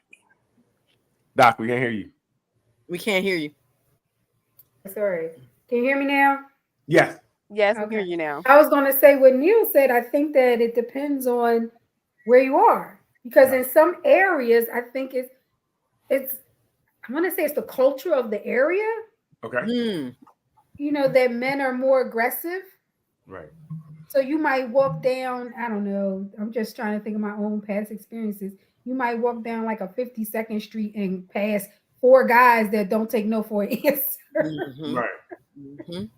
Doc, we can't hear you. We can't hear you. Sorry. Can you hear me now? Yes. Yes, I Okay. hear you now. I was going to say what Neil said. I think that it depends on where you are, because in some areas, I think it's I want to say it's the culture of the area. Okay. That men are more aggressive. Right. So you might walk down, I don't know, I'm just trying to think of my own past experiences. You might walk down like a 52nd Street and pass 4 guys that don't take no for an answer. Right.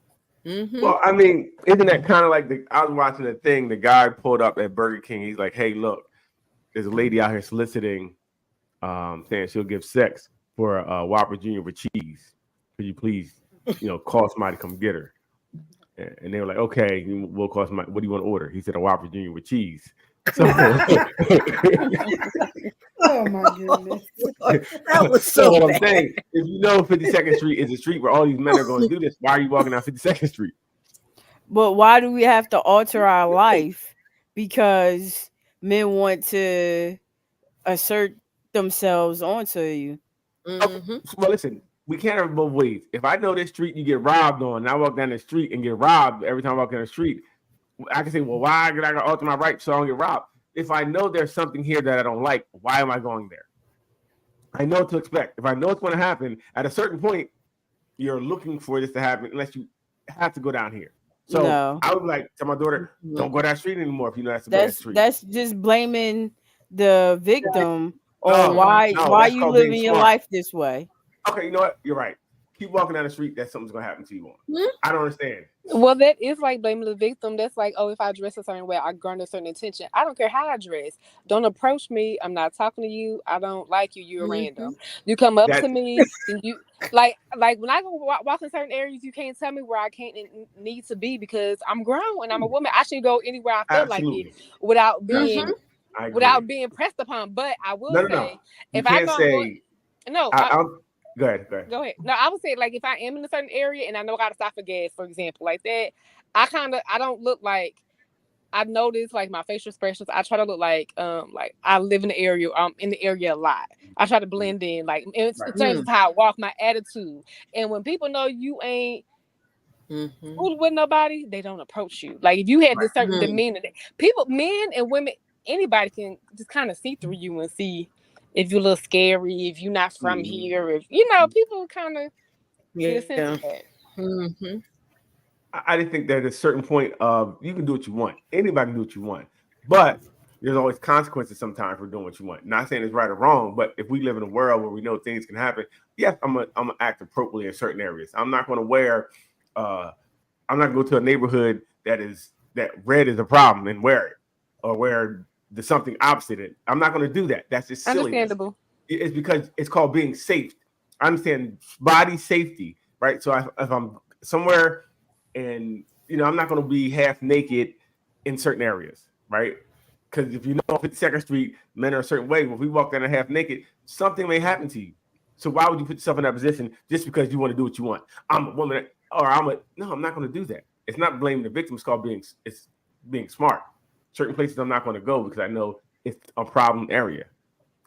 Well, I mean, isn't that kind of like I was watching a thing, the guy pulled up at Burger King. He's like, hey, look, there's a lady out here soliciting, saying she'll give sex for a Whopper Jr. with cheese. Could you please, call somebody to come get her? And they were like, okay, we'll call somebody. What do you want to order? He said a Whopper Jr. with cheese. So, Oh my goodness. That was so so what I'm bad. saying, if you know 52nd Street is a street where all these men are going to do this, why are you walking down 52nd Street? But why do we have to alter our life because men want to assert themselves onto you? Well, listen, we can't have it both ways. If I know this street you get robbed on, and I walk down the street and get robbed every time I walk down the street, I can say, well, why did I go alter my right so I don't get robbed? If I know there's something here that I don't like, why am I going there? I know what to expect. If I know it's going to happen, at a certain point, you're looking for this to happen unless you have to go down here. So No. I would like tell my daughter, don't go down that street anymore if you know that's a bad street. That's just blaming the victim on No, why that's you called living being your smart. life this way. Okay, you know what? You're right. Keep walking down the street, that something's going to happen to you. I don't understand. Well, that is like blaming the victim. That's like, oh, if I dress a certain way, I garner a certain attention. I don't care how I dress. Don't approach me. I'm not talking to you. I don't like you. You're random. You come up to me and you like when I go walk in certain areas, you can't tell me where I can't and need to be because I'm grown and I'm a woman. I should go anywhere I feel like it without being being pressed upon. But I will say, You if I can't go, say no, Go ahead. Go ahead. No, I would say like if I am in a certain area and I know I gotta stop for gas, for example, like that, I don't look like. I notice like my facial expressions. I try to look like I live in the area. I'm in the area a lot. I try to blend in, like in terms of how I walk, my attitude. And when people know you ain't fooling with nobody, they don't approach you. Like if you had this certain demeanor, people, men and women, anybody can just kind of see through you and see if you're a little scary, if you're not from here, if people kind of get a sense of that. I didn't think that at a certain point of you can do what you want. Anybody can do what you want, but there's always consequences sometimes for doing what you want. Not saying it's right or wrong, but if we live in a world where we know things can happen, yes, I'm gonna act appropriately in certain areas. I'm not going to wear. I'm not going to go to a neighborhood that red is a problem and wear it, or wear the something opposite. I'm not going to do that. That's just silly. Understandable. It's because it's called being safe. I understand body safety, right? So if I'm somewhere. And, I'm not going to be half naked in certain areas, right? Because if you know 52nd Street, men are a certain way. If we walk down there half naked, something may happen to you. So why would you put yourself in that position just because you want to do what you want? I'm a woman, no, I'm not going to do that. It's not blaming the victim. It's called being smart. Certain places I'm not going to go because I know it's a problem area.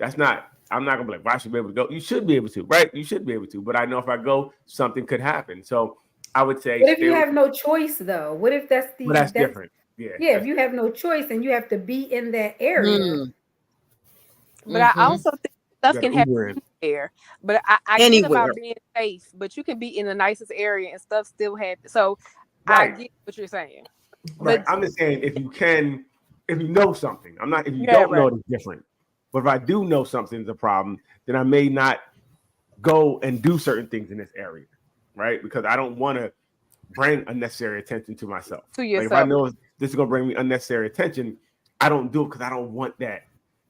I'm not going to be like, well, I should be able to go. You should be able to, right? You should be able to. But I know if I go, something could happen. So I would say. What if you have no choice, though? What if that's different? Yeah. Yeah, if you have no choice and you have to be in that area. But I also think stuff can happen there. But I get about being safe, but you can be in the nicest area and stuff still happen. So I get what you're saying. Right. But, I'm just saying if you know something, if you don't know, it's different. But if I do know something's a problem, then I may not go and do certain things in this area. Right, because I don't want to bring unnecessary attention to myself. To yourself. Like if I know this is going to bring me unnecessary attention, I don't do it because I don't want that.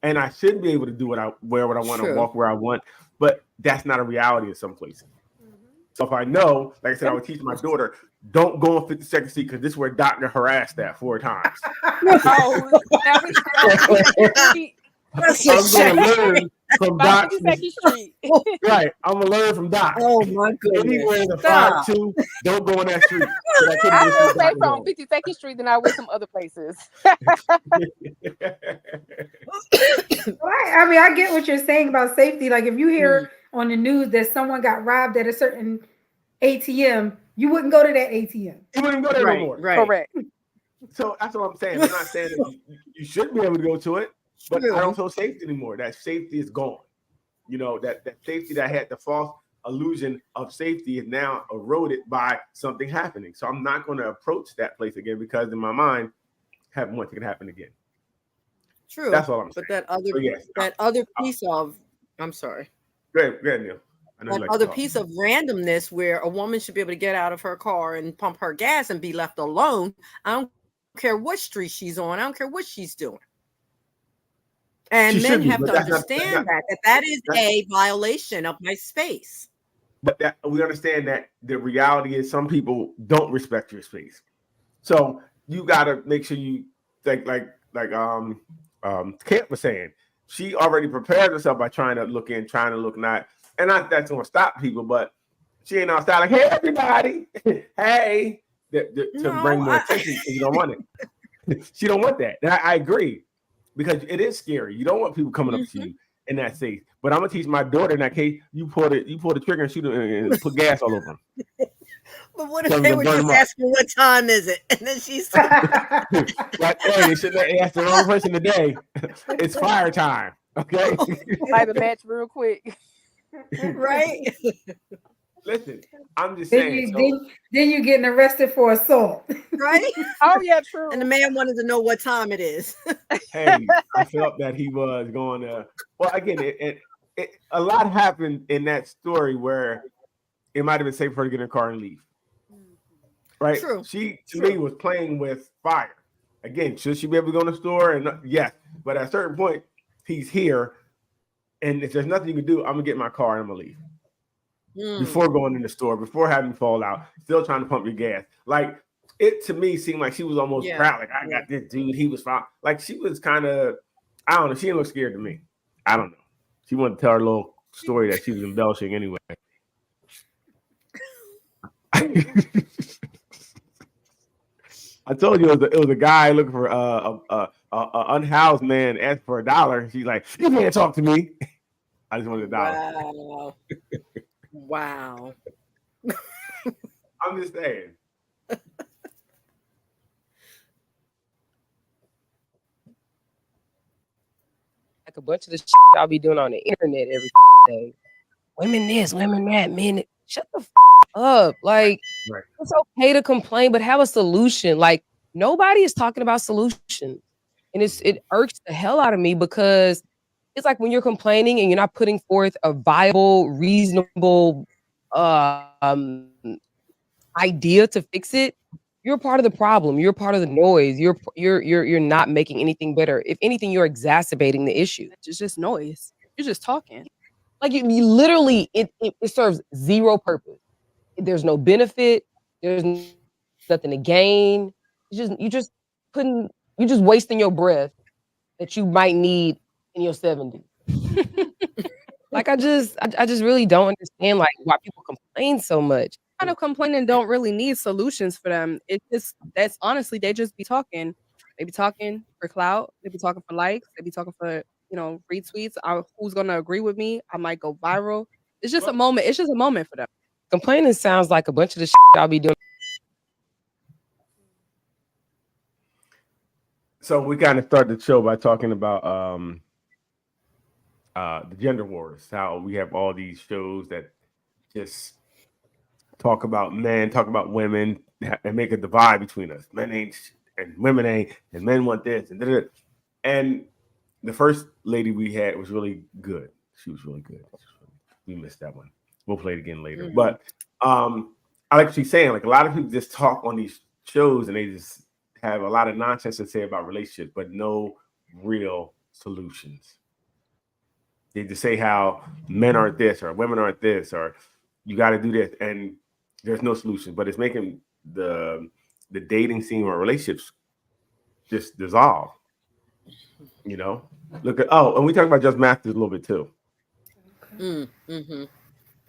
And I should be able to do wear what I want to walk where I want, but that's not a reality in some places. So if I know, like I said, I would teach my daughter, don't go on 52nd Street because this is where Dr. harassed that 4 times. That's I'm going to learn from Doc. Street. Right. I'm going to learn from Doc. Oh, my goodness. Anywhere the 5-2, don't go on that street. I would say from 52nd Street than I would some other places. I get what you're saying about safety. Like if you hear on the news that someone got robbed at a certain ATM, you wouldn't go to that ATM. You wouldn't go there no more. Right. Correct. So that's what I'm saying. I'm not saying that you shouldn't be able to go to it. But I don't feel safety anymore. That safety is gone. That safety that had the false illusion of safety is now eroded by something happening. So I'm not going to approach that place again because in my mind, one thing can happen again. True. That's all I'm saying. But that other piece of, I'm sorry. Go ahead, Neil. That other piece of randomness where a woman should be able to get out of her car and pump her gas and be left alone. I don't care what street she's on. I don't care what she's doing. And men have to understand that is a violation of my space. But we understand that the reality is some people don't respect your space. So you got to make sure you think like Kent was saying, she already prepared herself by trying to look in, trying to look not. And not that's going to stop people, but she ain't outside like, hey, everybody, hey, to bring more attention because you don't want it. She don't want that. And I agree. Because it is scary. You don't want people coming up to you in that safe. But I'm gonna teach my daughter in that case. You pull the trigger and shoot them and put gas all over them. But what if they were just asking what time is it, and then she's like, hey, they should ask the wrong person today. It's fire time. Okay, light a match real quick. Right. Listen, I'm just saying. Then you getting arrested for assault, right? Oh yeah, true. And the man wanted to know what time it is. Hey, I felt that he was going to. Well, again, a lot happened in that story where it might have been safe for her to get in her car and leave. Right? True. She to me was playing with fire. Again, should she be able to go in the store? And yes, but at a certain point, he's here, and if there's nothing you can do, I'm gonna get in my car and I'm gonna leave. Before going in the store, before having fall out, still trying to pump your gas. Like it to me seemed like she was almost proud. Like I got this dude, he was fine. Like she was kind of, I don't know. She didn't look scared to me. I don't know. She wanted to tell her little story that she was embellishing anyway. I told you it was a guy looking for a unhoused man asked for $1. She's like, you can't talk to me. I just wanted $1. Wow. Wow. I'm just saying. Like a bunch of the shit I'll be doing on the internet every day. Women this, women that, men. Shut the up. Like, Right. it's okay to complain, but have a solution. Like, nobody is talking about solutions. And it irks the hell out of me because it's like when you're complaining and you're not putting forth a viable, reasonable idea to fix it, you're part of the problem. You're part of the noise. You're not making anything better. If anything, you're exacerbating the issue. It's just noise. You're just talking. Like you literally, it serves zero purpose. There's no benefit. There's nothing to gain. You're just wasting your breath that you might need in your 70s. Like I just really don't understand like why people complain so much. Kind of complaining don't really need solutions for them. It's just that's honestly they just be talking. They be talking for clout. They be talking for likes. They be talking for retweets. Who's gonna agree with me? I might go viral. It's just a moment. It's just a moment for them. Complaining sounds like a bunch of the shit I'll be doing. So we kind of started the show by talking about the gender wars, how we have all these shows that just talk about men, talk about women, and make a divide between us. Men ain't and women ain't, and men want this and da-da-da. And the first lady we had was really good. She was really good. We missed that one. We'll play it again later. Mm-hmm. But I like what she's saying. Like a lot of people just talk on these shows and they just have a lot of nonsense to say about relationships, but no real solutions. They just say how men aren't this or women aren't this or you got to do this, and there's no solution. But it's making the dating scene or relationships just dissolve. Look at and we talked about Just Masters a little bit too. Mm-hmm.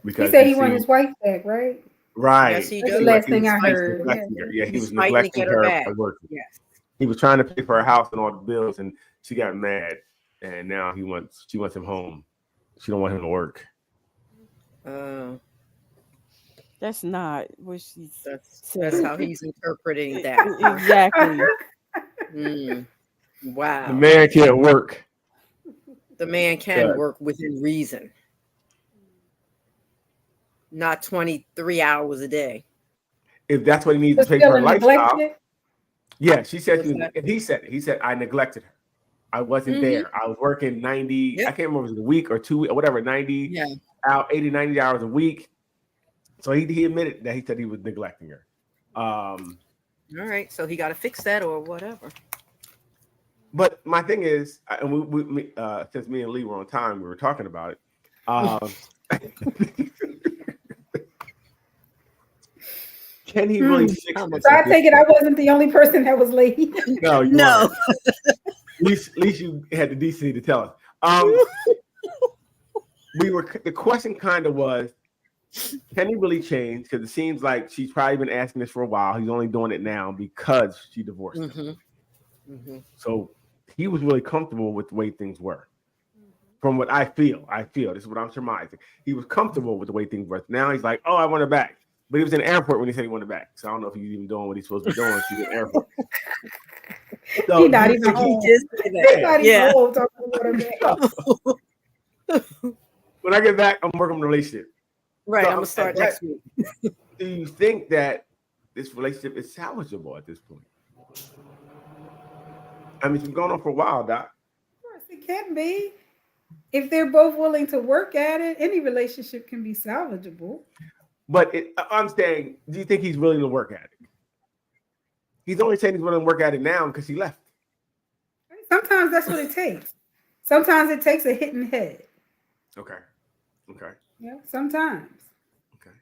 Because he said he wanted his wife back, right? Right. Yes, he does. The last thing I heard. Yeah, he was neglecting her at work. Yes. He was trying to pay for her house and all the bills, and she got mad. And now she wants him home. She don't want him to work. That's not what she's. That's how he's interpreting that. Exactly. Wow. The man can't work. The man can work within reason. Not 23 hours a day. If that's what he needs to pay for her lifestyle. Yeah, she said, and he said, I neglected her. I wasn't there. I was working 90, I can't remember if it was a week or 2 weeks or whatever, 90 90 hours a week. So he admitted that he said he was neglecting her. All right, so he got to fix that or whatever. But my thing is, and we since me and Lee were on time, we were talking about it. Can he really fix this? So I take it I wasn't the only person that was late. No. At least you had the decency to tell us. The question kind of was, can he really change? Because it seems like she's probably been asking this for a while. He's only doing it now because she divorced him. Mm-hmm. So he was really comfortable with the way things were. From what I feel, this is what I'm surmising. He was comfortable with the way things were. Now he's like, I want her back. But he was in the airport when he said he wanted her back. So I don't know if he's even doing what he's supposed to be doing. She's in the airport. So he's not even home. When I get back, I'm working on the relationship. Right, I'm going to start next week. Do you think that this relationship is salvageable at this point? I mean, it's been going on for a while, Doc. Of course, it can be. If they're both willing to work at it, any relationship can be salvageable. But I'm saying, do you think he's willing to work at it? He's only saying he's willing to work at it now because he left. Sometimes that's what it takes. Sometimes it takes a hit in the head. Okay. Yeah, sometimes. Okay.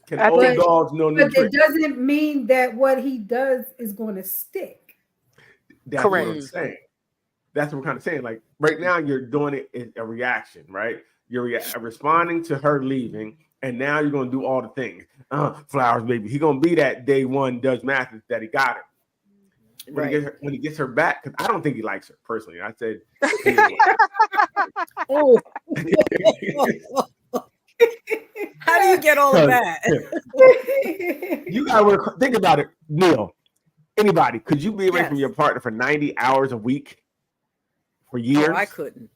Can old dogs know new tricks? But it doesn't mean that what he does is going to stick. That's correct. What I'm saying. That's what we're kind of saying. Like right now, you're doing it as a reaction, right? You're responding to her leaving, And now you're gonna do all the things. Flowers, baby. He's gonna be that day one Judge Mathis that he got her. When he gets her back, because I don't think he likes her personally. I said, Oh. How do you get all of that? You gotta think about it, Neil. Anybody, could you be away from your partner for 90 hours a week for years? No, I couldn't.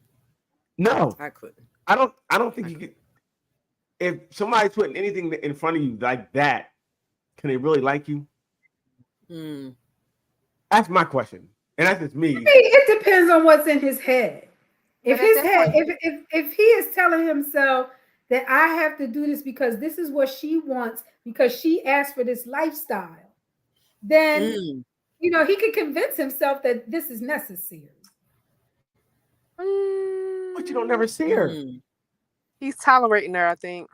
No, I couldn't. I don't think you could. If somebody's putting anything in front of you like that, can they really like you? That's my question, and that's just me. It depends on what's in his head. If his head, if he is telling himself that I have to do this because this is what she wants, because she asked for this lifestyle, then you know he could convince himself that this is necessary. But you don't never see her. He's tolerating her, I think.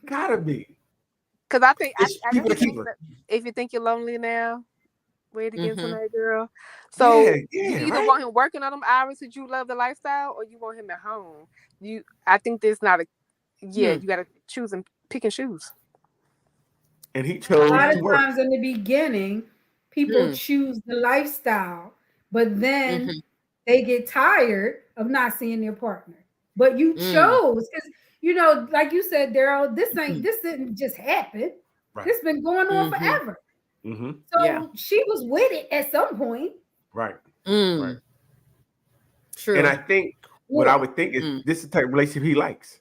Gotta be. Because I think I people to think keep her. that if you think you're lonely now, wait again tonight, girl. So you either want him working on them hours that you love the lifestyle, or you want him at home. I think there's not a you got to choose and pick and choose. And he chose a lot to of work. times in the beginning, people choose the lifestyle, but then they get tired of not seeing their partner. But you chose, because you know, like you said, Daryl, this didn't just happen. Right. This been going on forever. So she was with it at some point. Right. True. And I think what I would think is this is the type of relationship he likes.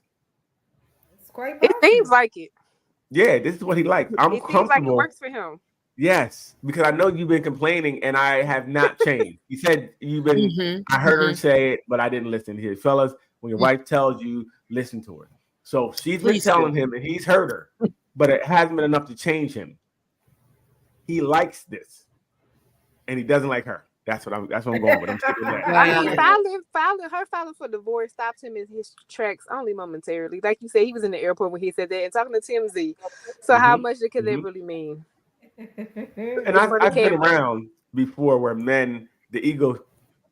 It's quite It seems like it. Yeah, this is what he likes. I'm It seems comfortable. like it works for him. Yes, because I know you've been complaining and I have not changed. You said you've been, I heard her say it, but I didn't listen. Here, fellas, when your wife tells you, listen to her. So she's been telling him and he's heard her, but it hasn't been enough to change him. He likes this and he doesn't like her. That's what I'm going with. I'm sticking with that. I mean, filing for divorce stopped him in his tracks only momentarily. Like you said, he was in the airport when he said that and talking to TMZ. So how much could that really mean? And I've been around before where men, the ego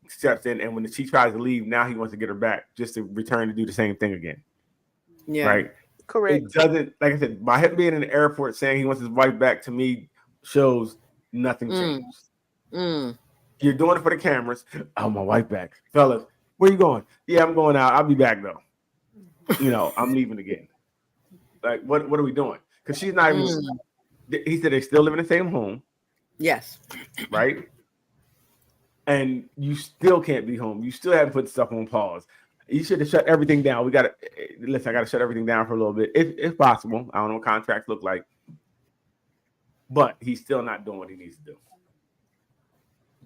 steps in, and when she tries to leave, now he wants to get her back just to return to do the same thing again. Yeah. Right. Correct. It doesn't, like I said, by him being in the airport saying he wants his wife back, to me shows nothing changed. You're doing it for the cameras. Oh, my wife back. Fellas, where you going? Yeah, I'm going out. I'll be back though. You know, I'm leaving again. Like, what are we doing? Because she's not even. He said they still live in the same home. Yes. Right. And you still can't be home. You still haven't put stuff on pause. You should have shut everything down. I got to shut everything down for a little bit, if possible. I don't know what contracts look like, but he's still not doing what he needs to do.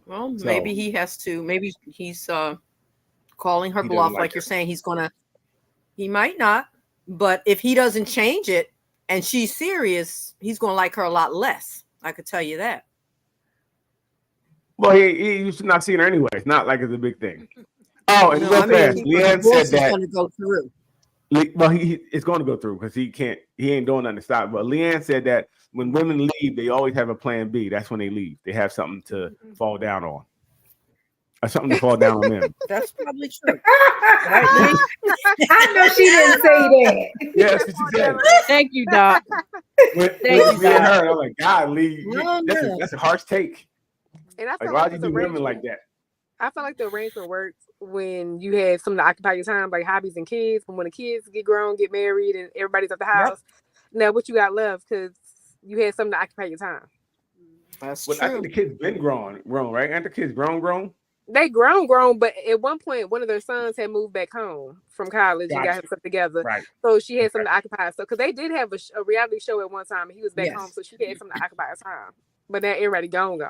Well, maybe he has to. Maybe he's calling her bluff, like you're saying. He might not, but if he doesn't change it and she's serious, he's going to like her a lot less. I could tell you that. Well, he used to not seeing her anyway. It's not like it's a big thing. Oh, and Leanne said that going to go through. Well, it's going to go through because he ain't doing nothing to stop. But Leanne said that when women leave, they always have a plan B. That's when they leave. They have something to fall down on. Or something to fall down on them. That's probably true. I know she didn't say that. Yes, what she said. Thank you, Doc. Thank you, me and her. I'm like, God, Lee, that's a harsh take. And I feel why'd you do women like that? I feel like the arrangement works when you have something to occupy your time, like hobbies and kids. But when the kids get grown, get married, and everybody's at the house, now what you got left because you had something to occupy your time. That's true. I think the kids been grown, right? Aren't the kids grown? They grown, but at one point, one of their sons had moved back home from college and got himself together. Right. So she had something to occupy. So because they did have a reality show at one time, and he was back home, so she had something to occupy her time. But now everybody gone.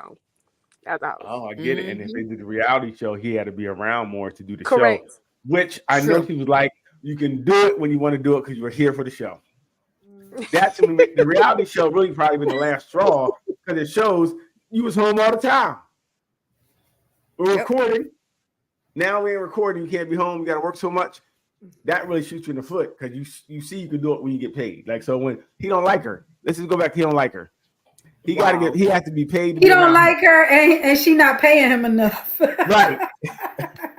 Oh, I get it. And if they did the reality show, he had to be around more to do the show. Which I know he was like, you can do it when you want to do it because you were here for the show. That's when the reality show really probably been the last straw because it shows you was home all the time. We're recording. Now we ain't recording. You can't be home. You got to work so much. That really shoots you in the foot because you see you can do it when you get paid. Like, so when he don't like her, let's just go back to he don't like her. He has to be paid. He don't like her, and she not paying him enough. Right.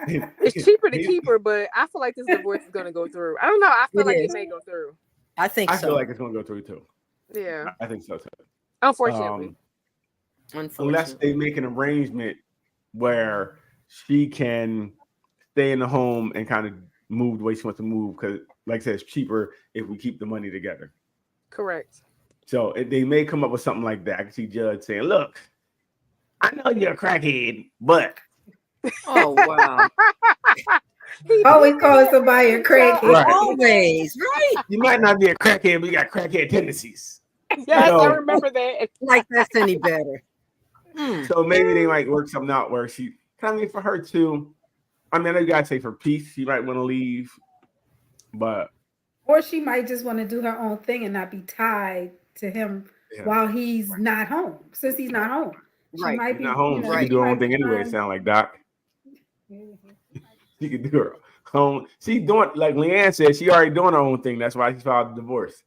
It's cheaper to keep her, but I feel like this divorce is gonna go through. I don't know. I feel like it may go through. I think I so. feel like it's gonna go through too. Yeah, I think so too. unfortunately. Unless Unfortunately. they make an arrangement where she can stay in the home and kind of move the way she wants to move, because, like I said, it's cheaper if we keep the money together. Correct. So they may come up with something like that. I can see Judge saying, "Look, I know you're a crackhead, but Oh wow. Always calling somebody a crackhead. Right. Always, right? you might not be a crackhead, but you got crackhead tendencies." Yes, I So- remember that. Like that's any better. So maybe they might work something out where she, I mean, for her too. I mean, I know you gotta say for peace, she might want to leave, but Or she might just want to do her own thing and not be tied to him yeah, while he's not home. Since he's not home, she Right. might she's be not home. You know, She right. can do her might own thing be anyway. It trying- sound like Doc. She can do her own. She's doing, like Leanne said, she already doing her own thing. That's why she filed a divorce.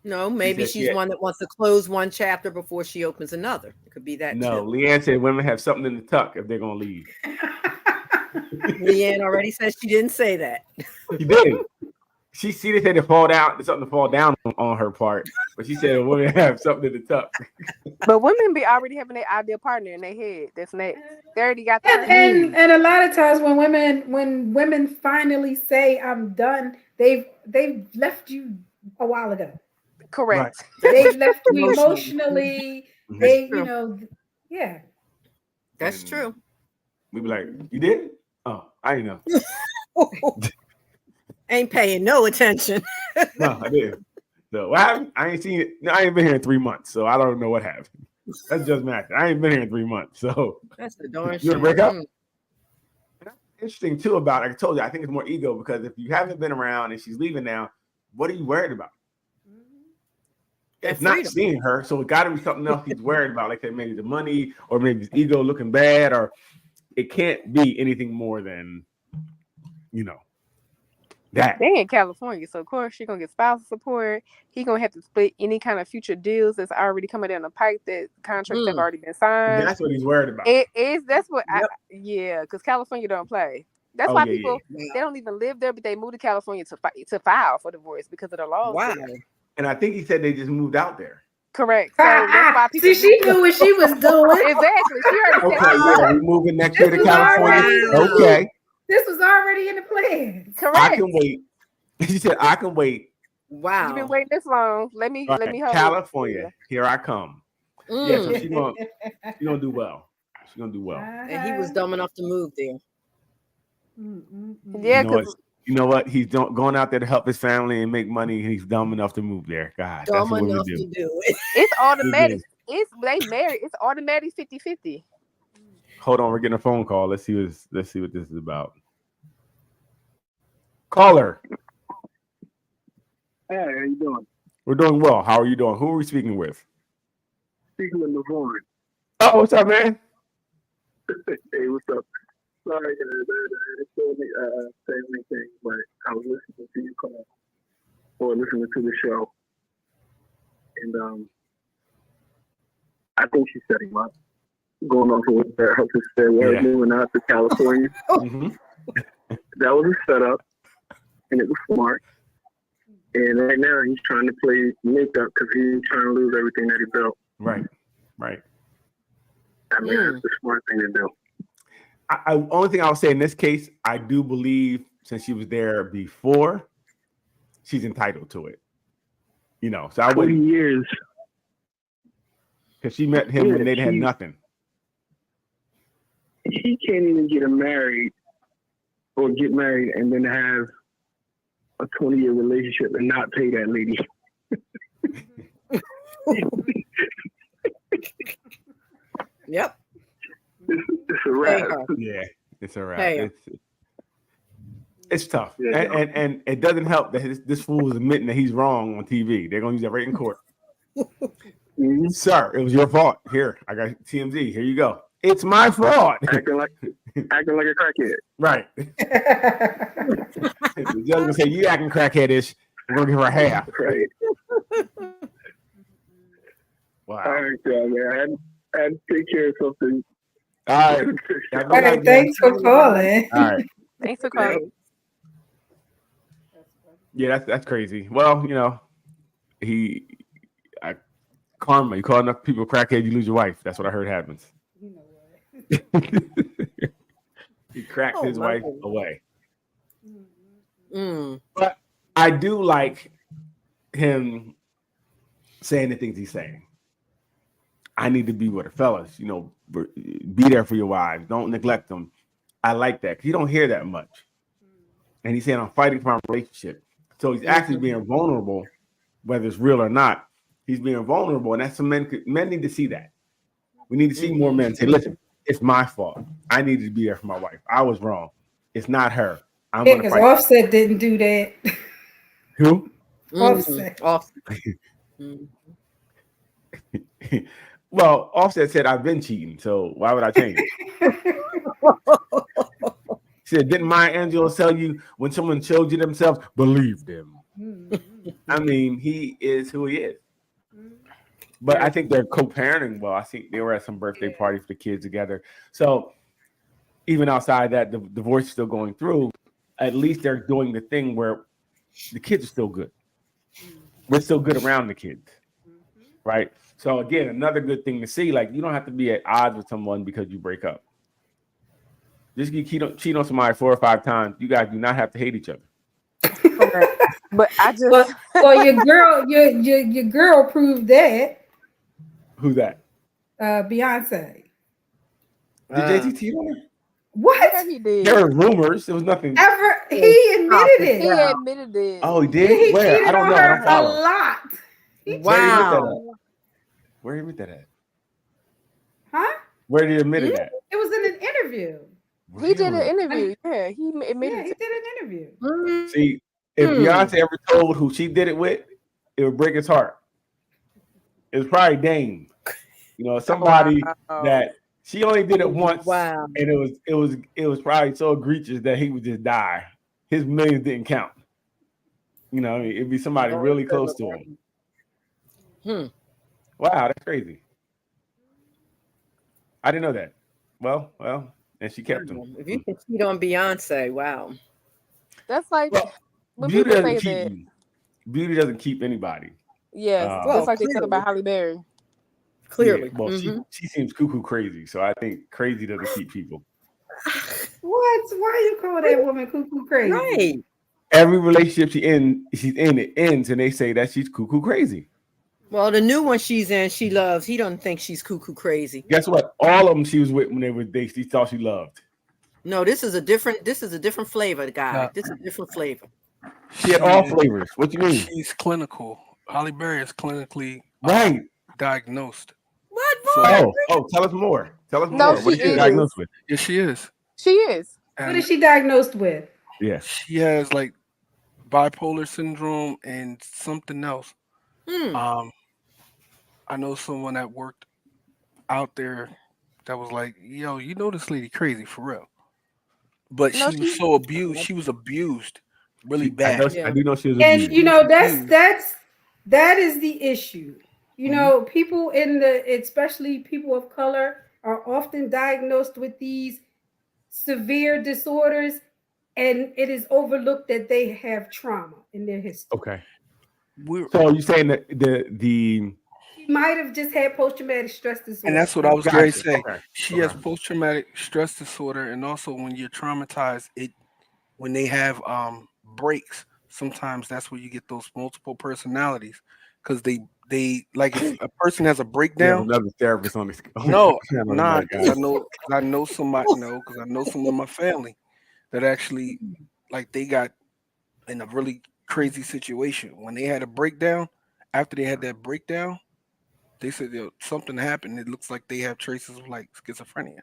No, maybe said she she's had- one that wants to close one chapter before she opens another. It could be that No, too. Leanne said women have something in the tuck if they're gonna leave. Leanne already said she didn't say that. She did. She said to fall down, something to fall down on her part, but she said women have something in the tuck. But women be already having their ideal partner in their head. That's next. They already got the and a lot of times when women finally say I'm done, they've left you a while ago. correct. They've left you Emotionally. emotionally. Mhm. They, true. you know, yeah. That's And true. We be like, you did? Oh, I didn't know. Ain't paying no attention. No, I didn't. So what happened? I ain't seen it. No, I ain't been here in 3 months, so I don't know what happened. That's just math. I ain't been here in 3 months, so That's the darn you shame. wanna break up? Mm. Interesting too about it. I told you, I think it's more ego because if you haven't been around and she's leaving now, what are you worried about? That It's not freedom. seeing her, so it got to be something else he's worried about, like maybe the money or maybe his ego looking bad, or it can't be anything more than, you know, that. They in California, so of course she's gonna get spousal support. He gonna have to split any kind of future deals that's already coming down the pipe, that contracts have Mm. already been signed. That's what he's worried about. It is. That's what. Yep. Yeah, because California don't play. That's Oh, why yeah, people yeah. they don't even live there, but they move to California to file for divorce because of the laws. Wow. there. And I think he said they just moved out there. Correct. So that's why people. See, she knew what she was doing. Exactly. She already Okay, said. yeah, we moving next year to This was California. already- Okay, This was already in the plan. I Correct. can wait. She said, I can wait. Wow. You've been waiting this long. Let me All let right, me hold. Here I come. Yeah, so Mm. she gonna do well. She's gonna do well. And he was dumb enough to move there. Yeah, You know what? because You know what? He's going out there to help his family and make money, and he's dumb enough to move there. God, that's Dumb what women enough do. to do it. it's automatic. do. It's they married. It's automatic 50-50. Hold on, we're getting a phone call. Let's see what this is about. Caller. Hey, how you doing? We're doing well. How are you doing? Who are we speaking with? Speaking of Lavon. Oh, what's up, man? Hey, what's up? Sorry, it's only family thing, but I was listening to you call or listening to the show, and I think she set him up. Going off of what her husband said, we're moving out to California. Mhm. That was a setup, and it was smart. And right now he's trying to play makeup because he's trying to lose everything that he built. Right. I mean, that's the smart thing to do. Only thing I would say in this case, I do believe since she was there before, she's entitled to it. You know, so I 20 wouldn't, years. because she met him Yeah, when they had she- nothing. He can't even get married or get married and then have a 20-year relationship and not pay that lady. Yep. It's a wrap. Yeah, it's a wrap. Hey. It's tough, Yeah, and it doesn't help that this fool is admitting that he's wrong on TV. They're gonna use that right in court. Mhm. Sir, it was your fault. Here, I got TMZ. Here you go. It's my fault. Acting like a crackhead. Right. The judge gonna say you acting crackheadish. We're gonna give her half. Right. Wow. All right, man. I had to take care of something. All right. All right, thanks for calling. All right. Thanks for calling. Yeah, that's crazy. Well, you know, karma. You call enough people crackhead, you lose your wife. That's what I heard happens. You know what? He cracked Oh, his my wife goodness. away. Mm. But I do like him saying the things he's saying. I need to be with her, fellas. You know, be there for your wives. Don't neglect them. I like that because you don't hear that much. And he's saying, I'm fighting for my relationship. So he's actually being vulnerable, whether it's real or not. He's being vulnerable, and that's some men need to see that. We need to see more men say, listen, it's my fault. I needed to be there for my wife. I was wrong. It's not her. I'm Yeah, going to because fight. Offset didn't do that. Who? Offset. Well, Offset said, I've been cheating, so why would I change it? He said, didn't Maya Angelou tell you when someone showed you themselves, believe them? I mean, he is who he is. But I think they're co-parenting well. I think they were at some birthday party for the kids together. So even outside that, the divorce is still going through. At least they're doing the thing where the kids are still good. We're still good around the kids, right? So again, another good thing to see. Like, you don't have to be at odds with someone because you break up. Just you cheat on somebody 4 or 5 times. You guys do not have to hate each other. But I just well, your girl proved that. Who's that? Beyonce. Did Jay-Z cheat on her? What? Yeah, he did. There were rumors. There was nothing. He admitted it. He admitted it. Oh, he did? He Where? cheated I don't on know. I her don't follow. a lot. Wow. Where did he admit that at? Huh? Where did he admit it at? It was in an interview. He did an interview. Yeah, he admitted Yeah, he it. did an interview. See, if Beyonce ever told who she did it with, it would break his heart. It was probably Dame. You know, somebody that she only did it once. Wow. And it was probably so egregious that he would just die. His millions didn't count. You know, I mean, it'd be somebody really close to him. Wow, that's crazy. I didn't know that. Well, and she kept him. If you can cheat on Beyonce, wow. That's like when Beauty people doesn't say keep that. you. Beauty doesn't keep anybody. Yes, Well, just like they said about Halle Berry. Clearly. Yeah, well, she seems cuckoo crazy, so I think crazy doesn't keep people. What? Why you call that woman cuckoo crazy? Right. Every relationship she's in, it ends, and they say that she's cuckoo crazy. Well, the new one she's in, she loves. He doesn't think she's cuckoo crazy. Guess what? All of them she was with when she thought she loved. No, this is a different flavor, guy. This is a different flavor. She had all flavors. What you mean? She's clinical. Halle Berry is clinically right diagnosed. What? Tell us more. Tell us No, more. What she is she is. diagnosed with? Yes, she is. She is. What is she diagnosed with? Yeah. She has like bipolar syndrome and something else. I know someone that worked out there that was like, yo, you know this lady crazy for real. But No, she was so abused. She was abused really bad. I do know she was And abused. you know that is the issue. You know, people especially people of color are often diagnosed with these severe disorders, and it is overlooked that they have trauma in their history. Okay. So you're saying that the She might have just had post-traumatic stress disorder. And that's what I was going to say. Okay. She has post-traumatic stress disorder, and also when you're traumatized, when they have breaks, sometimes that's where you get those multiple personalities, because they like if a person has a breakdown. Another therapist on this. No, nah, because I know somebody. No, because I know some of my family that actually like they got in a really crazy situation when they had a breakdown. After they had that breakdown, they said something happened. It looks like they have traces of like schizophrenia.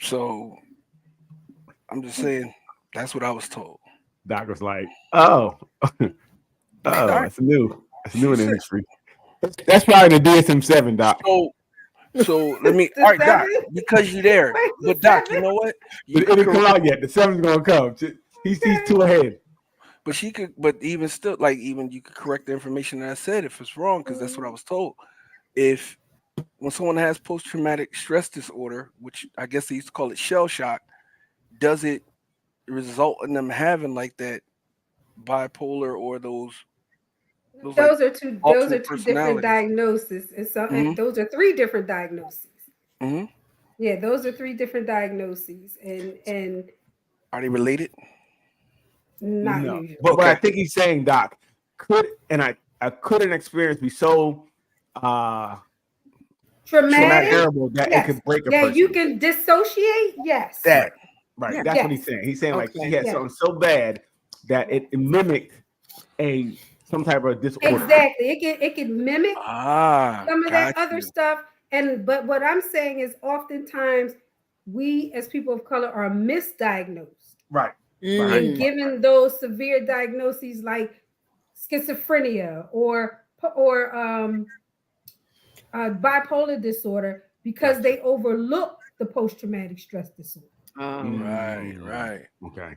So I'm just saying that's what I was told. Doc was like, oh, that's new. That's new in the industry. That's probably the DSM-7, Doc. So let me. All right, Doc, because you're there. But Doc, you know what? It didn't come out yet. The 7's gonna come. He's 2 ahead. But she could. But even still, like even you could correct the information that I said if it's wrong, because that's what I was told. If when someone has post-traumatic stress disorder, which I guess they used to call it shell shock, does it result in them having like that bipolar or those Those are two alternate different personalities. diagnoses. And so and Mhm. those are three different diagnoses. Mhm. Yeah, those are three different diagnoses. And Are they related? not No, usually. but what I Okay. think he's saying, Doc, could an experience be so Traumatic. terrible that Yes. it could break a Yeah, person? you can dissociate. Yes. That. Right. Yeah. That's what he's Yes. saying. He's saying like Okay. she had Yeah. something so bad that it mimicked some type of disorder. Exactly. It can mimic some of that got other you. stuff. But what I'm saying is oftentimes we as people of color are misdiagnosed Right. and given those severe diagnoses like schizophrenia or bipolar disorder because they overlook the post-traumatic stress disorder. Right. Okay.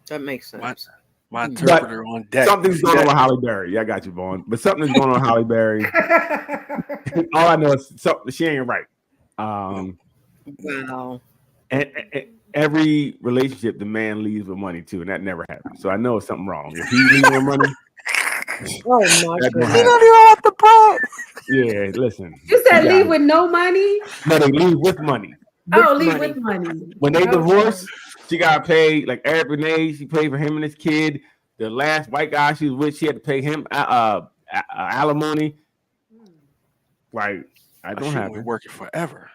That makes sense. My interpreter on deck. Something's See going on that? with Holly Berry. Yeah, I got you, Vaughn. But something's going on with Holly Berry. All I know is something she ain't right. Wow. And every relationship, the man leaves with money too, and that never happens. So I know it's something wrong. If he leaves with money, Oh my that don't goodness. happen. Don't even have to pop. Yeah, listen. You said You leave got with no money? No, they leave with money. Oh, leave with money. When they Okay. divorce, she got paid like Eric Benet. She paid for him and his kid. The last white guy she was with, she had to pay him alimony. Like, I don't have We working forever.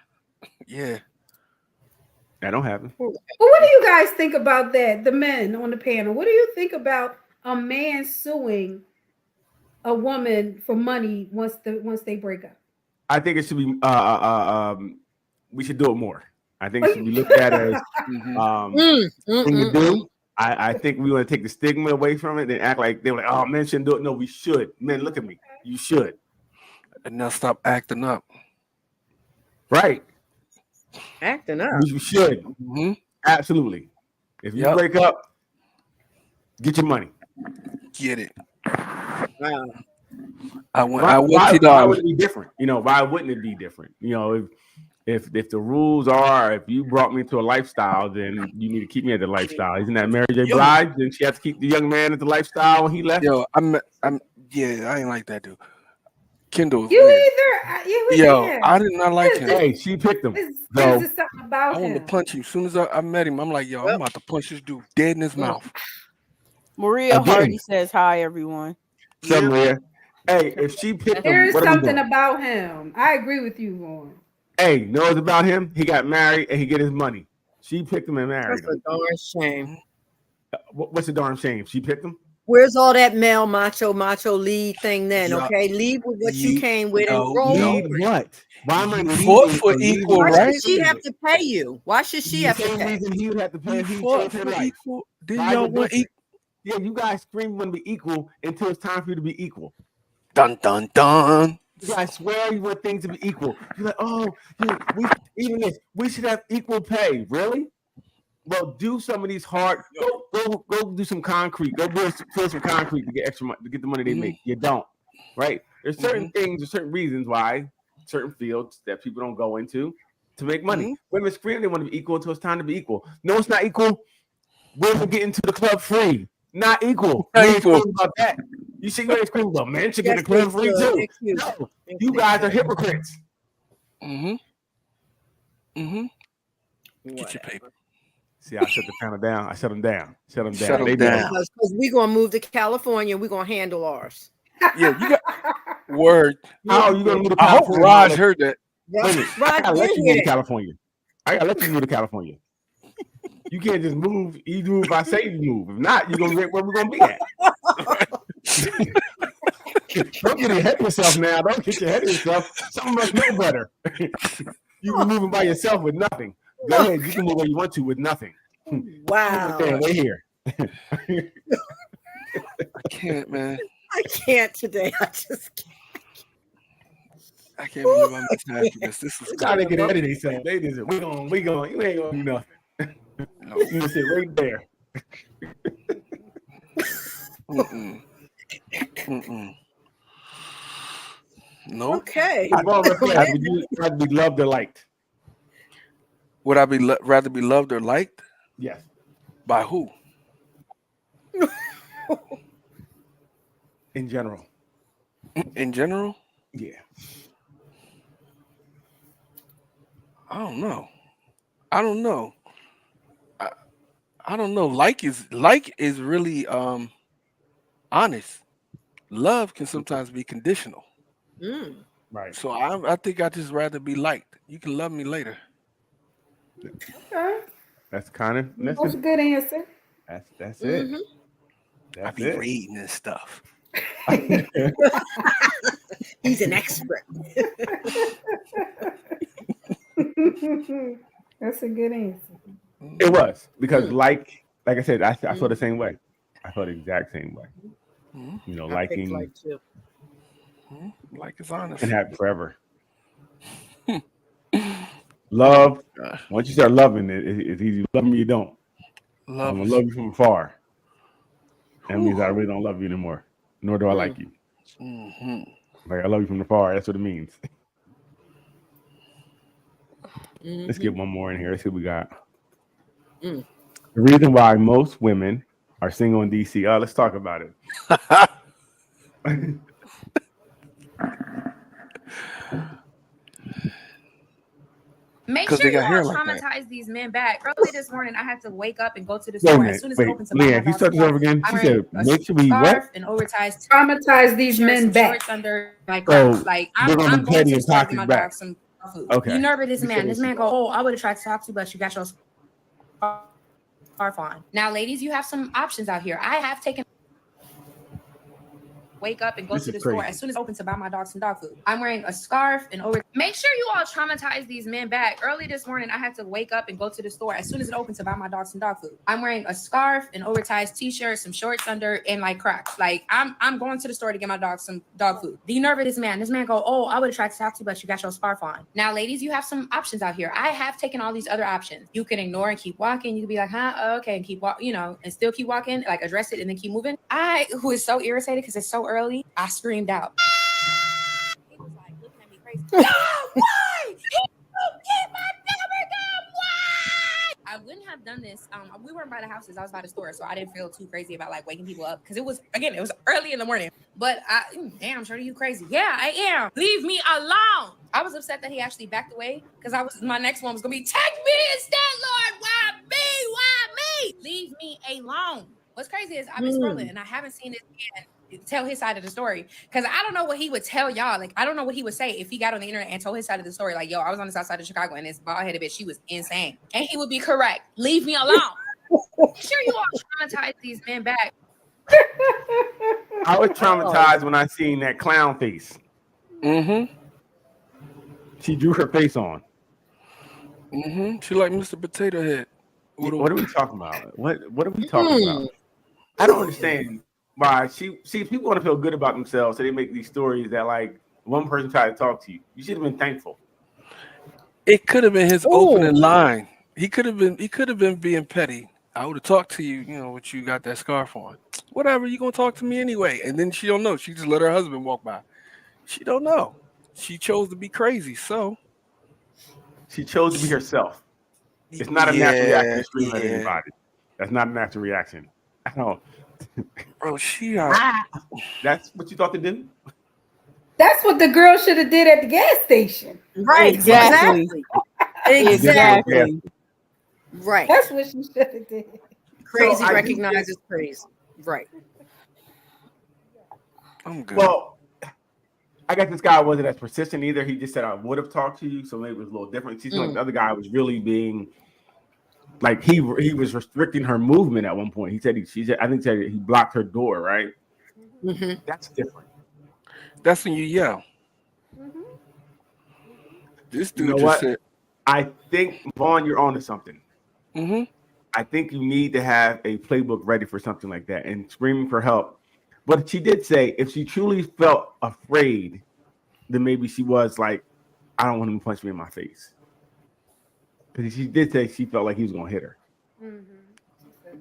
Yeah. That don't happen. Well, what do you guys think about that? The men on the panel. What do you think about a man suing a woman for money once they break up? I think it should be. We should do it more. I think it should be looked at as thing to do. I think we want to take the stigma away from it and act like they were like, oh, men shouldn't do it. No, we should. Men, look at me. You should. And now stop acting up. Right. Acting up. You should. Absolutely. If you break up, get your money. Get it. Wow. Why would it be different? Why wouldn't it be different? If the rules are, if you brought me to a lifestyle, then you need to keep me at the lifestyle. Isn't that Mary J. Blige? Then she had to keep the young man at the lifestyle when he left. Yo, I ain't like that dude. Kendall. You either. Yo, I did not like him. Hey, she picked him. There's So something about I wanted to him. punch him. As soon as I met him, I'm like, yo, I'm about to punch this dude dead in his mouth. Maria Again. Hardy says hi, everyone. Maria. Hey, if she picked him, There is what are we something doing? about him. I agree with you, Vaughn. Hey, know it's about him? He got married and he get his money. She picked him and married That's a him. darn shame. What's the darn shame? She picked him? Where's all that male macho lead thing then? Yeah. Okay, leave with what you came with and No, roll Lead over. what? Why am I You fought leading for or leading equal Why what? should she have to pay you? Why should she The have to same pay? reason he would have to pay You if he fought chose her for life. equal. Then Why y'all is it want different? Yeah, you guys scream you want to be equal until it's time for you to be equal. Dun dun dun. You guys swear you want things to be equal. You're like, oh, we should have equal pay. Really? Well, do some of these hard. Go do some concrete. Go fill some concrete to get extra money, to get the money they make. You don't, right? There's certain things, there's certain reasons why certain fields that people don't go into to make money. Women scream they want to be equal until it's time to be equal. No, it's not equal. Women get into the club free. Not equal. Not You ain't equal. screaming about that. You see, you ain't screaming about men should get Yes, the club they free should. too. They're cute. No, you guys are hypocrites. Get your paper. See, I shut the panel down. I shut them down. Shut them down. Shut 'em They down. Because we're gonna move to California and we're gonna handle ours. Yeah, you got word. How are you gonna move to I hope California? Raj heard that. Wait a minute. I Raj gotta let did you hear move to that. California. I gotta let you move to California. You can't just move. You move if I say you move. If not, you're gonna be where we're gonna be at. Don't get ahead of yourself now. Don't get your head of yourself. Some of us know better. You can moving by yourself with nothing. Go ahead. You can move where you want to with nothing. Wow. We're here. I can't, man. I can't today. I just can't. I can't believe I'm this happy. This is Trying to get ahead of themselves. They just we going. You ain't gonna do nothing. no. You gonna sit right there. No. Okay. Would you rather be loved or liked? Would I be rather be loved or liked? Yes. By who? In general. In general? Yeah. I don't know. I don't know. I don't know. Like is really honest. Love can sometimes be conditional. Right. So I think I just rather be liked. You can love me later. Okay. That's kind of That's a good answer. That's it. I That's be it. reading this stuff. He's an expert. That's a good answer. It was because like I said, I felt the same way. I felt the exact same way. You know, I picked liking like too. Like it's honest. and have it forever. Love. Once you start loving it, it's easy. Love me, you don't. I'm Love gonna is love you from afar. That means I really don't love you anymore. Nor do I like you. Like I love you from afar. That's what it means. Let's get one more in here. Let's see what we got. The reason why most women are single in DC. Let's talk about it. Make 'Cause sure they you got all hair like that. traumatize these men back. Early this morning, I had to wake up and go to the Wait a store minute. as soon as it Wait, opens to buy my Leanne, can you dog start this some over again? I'm She wearing said, a make sure we what? scarf and oversized Traumatize these t-shirt, men some back. shorts under my So crotch. Like we're I'm gonna going be to petty the and store to get my toxic dog back. some food. Okay. You nervous this You man. said This it. man go, oh, I would have tried to talk to you, but you got your scarf on. Now, ladies, you have some options out here. I have taken wake up and go This to is the store crazy. as soon as it opens to buy my dog some dog food. I'm wearing a scarf and over. Make sure you all traumatize these men back. Early this morning, I had to wake up and go to the store as soon as it opens to buy my dog some dog food. I'm wearing a scarf, an oversized t-shirt, some shorts under, and like Crocs. Like I'm going to the store to get my dog some dog food. Do you nervous this man? This man go, oh, I would have tried to talk to you, but you got your scarf on. Now, ladies, you have some options out here. I have taken all these other options. You can ignore and keep walking. You can be like, huh, okay, and keep walking, and still keep walking, like address it and then keep moving. I was so irritated because it's so early. I screamed out. He was like looking at me crazy. Yo, why? He won't get my number down. Why? I wouldn't have done this. We weren't by the houses. I was by the store, so I didn't feel too crazy about like waking people up because it was early in the morning. But damn, Shorty, you crazy? Yeah, I am. Leave me alone. I was upset that he actually backed away because my next one was gonna be take me instead, Lord. Why me? Why me? Leave me alone. What's crazy is I've been scrolling and I haven't seen this man tell his side of the story because I don't know what he would tell y'all. Like I don't know what he would say if he got on the internet and told his side of the story. Like, yo, I was on the south side of Chicago and this bald-headed bitch, she was insane, and he would be correct. Leave me alone. Sure, you all traumatize these men back. I was traumatized when I seen that clown face. She drew her face on. She like Mr. Potato Head. What are we talking about? What are we talking about? I don't understand why people want to feel good about themselves, so they make these stories that like one person tried to talk to you. You should have been thankful. It could have been his opening line. He could have been being petty. I would have talked to you, what you got that scarf on. Whatever, you gonna talk to me anyway. And then she don't know. She just let her husband walk by. She don't know. She chose to be crazy, so she chose to be herself. It's not a natural reaction to scream at anybody. That's not a natural reaction. I don't. Bro, that's what you thought to do? That's what the girl should have did at the gas station. Right. Exactly. Right. That's what she should have did. Crazy recognizes crazy. Right. I'm good. Well, I guess this guy wasn't as persistent either. He just said, I would have talked to you, so maybe it was a little different. She's like the other guy was really being like he was restricting her movement at one point. He said he blocked her door, right? Mm-hmm. That's different. That's when you yell. This dude just said, I think, Vaughn, you're onto something. I think you need to have a playbook ready for something like that and screaming for help. But she did say if she truly felt afraid, then maybe she was like, I don't want him to punch me in my face. Because she did say she felt like he was going to hit her.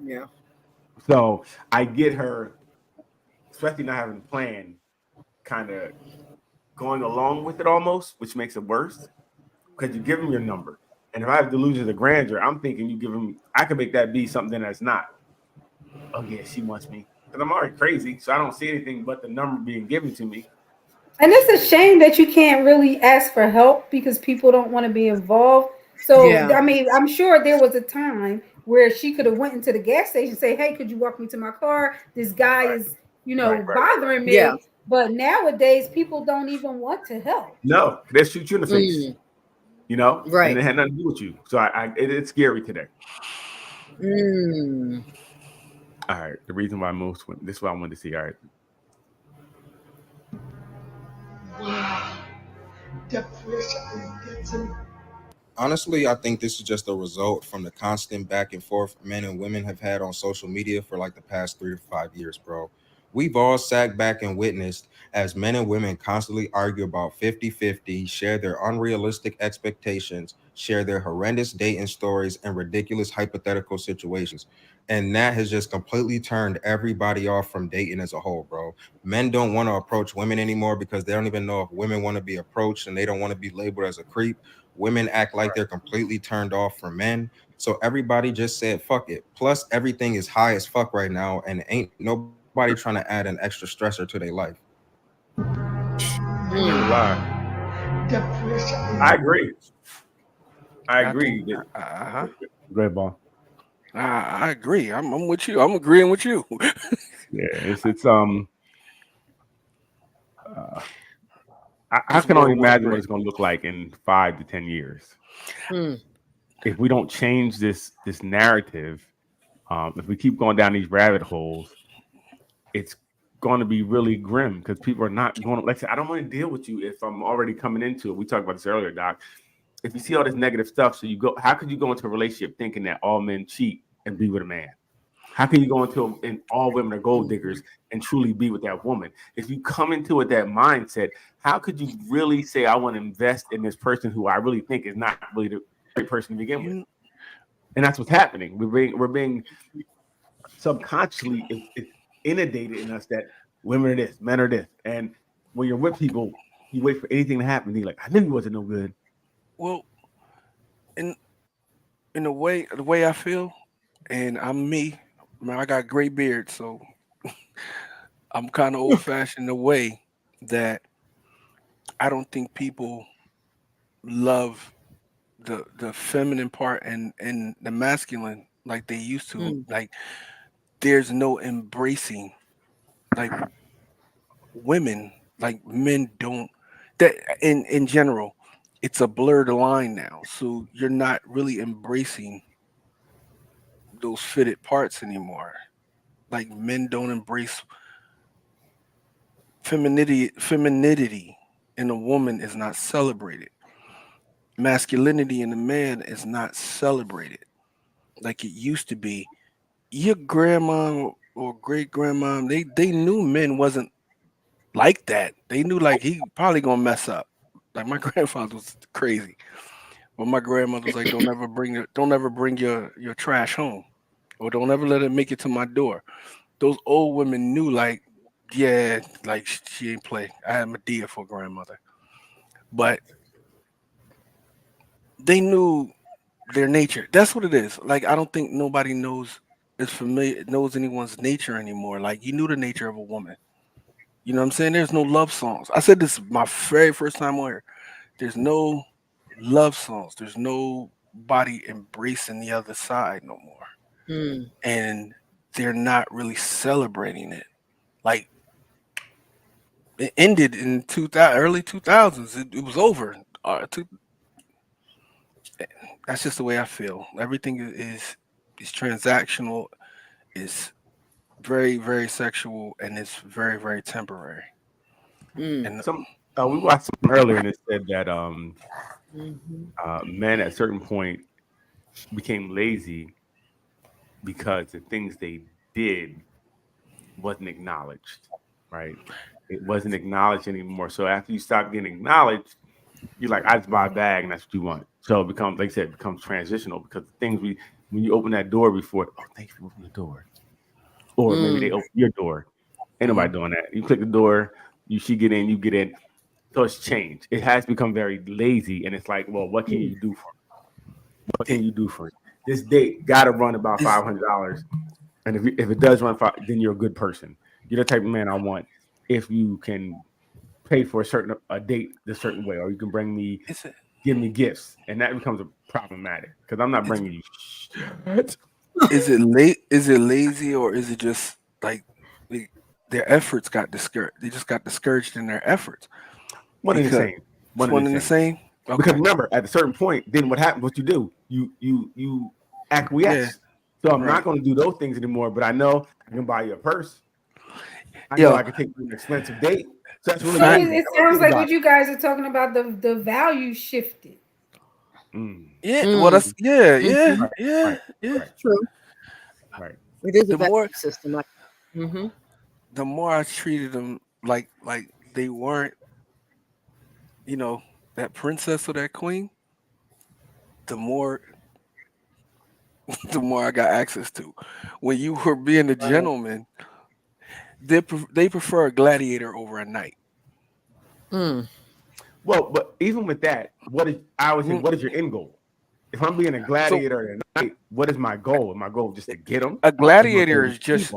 Yeah. So I get her, especially not having a plan, kind of going along with it almost, which makes it worse. Because you give him your number. And if I have delusions of grandeur, I'm thinking you give him, I can make that be something that's not. Oh, yeah, she wants me. because I'm already crazy, so I don't see anything but the number being given to me. And it's a shame that you can't really ask for help because people don't want to be involved. So Yeah. I mean, I'm sure there was a time where she could have went into the gas station and say, "Hey, could you walk me to my car? This guy is, bothering me." Yeah. But nowadays, people don't even want to help. No, they shoot you in the face. Mm. And it had nothing to do with you. So it's scary today. Mm. All right, the reason why most women, this is what I wanted to see. All right. Honestly, I think this is just a result from the constant back and forth men and women have had on social media for like the past 3 to 5 years, bro. We've all sat back and witnessed as men and women constantly argue about 50-50, share their unrealistic expectations, share their horrendous dating stories and ridiculous hypothetical situations. And that has just completely turned everybody off from dating as a whole, bro. Men don't want to approach women anymore because they don't even know if women want to be approached and they don't want to be labeled as a creep. Women act like they're completely turned off from men. So everybody just said, fuck it. Plus, everything is high as fuck right now, and ain't nobody trying to add an extra stressor to their life. I agree. Go ahead, Ball. I agree. I'm with you. I'm agreeing with you. Yeah, I can only imagine what it's going to look like in 5 to 10 years. If we don't change this narrative, if we keep going down these rabbit holes, it's going to be really grim because people are not going to, like I said, I don't want to deal with you if I'm already coming into it. We talked about this earlier, Doc. If you see all this negative stuff, how could you go into a relationship thinking that all men cheat and be with a man? How can you go into and all women are gold diggers and truly be with that woman? If you come into it that mindset, how could you really say I want to invest in this person who I really think is not really the right person to begin with? And that's what's happening. We're being subconsciously inundated in us that women are this, men are this, and when you're with people, you wait for anything to happen. And you're like, I knew he wasn't no good. Well, in the way I feel, and I'm me. Man, I got gray beard, so I'm kind of old-fashioned in the way that I don't think people love the feminine part and the masculine like they used to. Like, there's no embracing like women, like men don't. That in general, it's a blurred line now. So you're not really embracing those fitted parts anymore. Like, men don't embrace femininity in a woman is not celebrated. Masculinity in a man is not celebrated like it used to be. Your grandma or great grandma, they knew men wasn't like that. They knew like he probably gonna mess up. Like, my grandfather was crazy, but my grandmother was like, don't ever bring your trash home, or don't ever let it make it to my door. Those old women knew, like, yeah, like she ain't play. I had Medea for grandmother, but they knew their nature. That's what it is. Like, I don't think nobody knows anyone's nature anymore. Like, you knew the nature of a woman. You know what I'm saying? There's no love songs. I said this my very first time on here. There's no love songs. There's nobody embracing the other side no more. And they're not really celebrating it. Like, it ended in early 2000s. It was over. That's just the way I feel. Everything is transactional. It's very, very sexual, and it's very, very temporary. And we watched something earlier, and it said that men at a certain point became lazy because the things they did wasn't acknowledged, right? It wasn't acknowledged anymore. So after you stop getting acknowledged, you're like, I just buy a bag and that's what you want. So it becomes, like I said, it becomes transitional because the things when you open that door before, oh, thanks for opening the door. Or maybe they open your door. Ain't nobody doing that. You click the door, she get in, you get in. So it's changed. It has become very lazy. And it's like, well, what can you do for me? What can you do for me? This date got to run about $500. And if it does run 5, then you're a good person. You're the type of man I want. If you can pay for a date a certain way, or you can give me gifts, and that becomes problematic because I'm not bringing you. Is it late? Is it lazy, or is it just like their efforts got discouraged? They just got discouraged in their efforts. One and the same. One and the same. Okay. Because remember, at a certain point, then what happens? What you do? You acquiesce. So I'm not going to do those things anymore. But I know I can buy you a purse. I know I can take you to an expensive date. So that's really it sounds like what you guys are talking about. The value shifted. Yeah. Well, that's yeah. True. Right. It is a The more- value system. Like, The more I treated them like they weren't, that princess or that queen, the more I got access to. When you were being a gentleman, they prefer a gladiator over a knight. Well, but even with that, what is your end goal? If I'm being a gladiator at night, what is my goal? My goal just to get them. A gladiator is just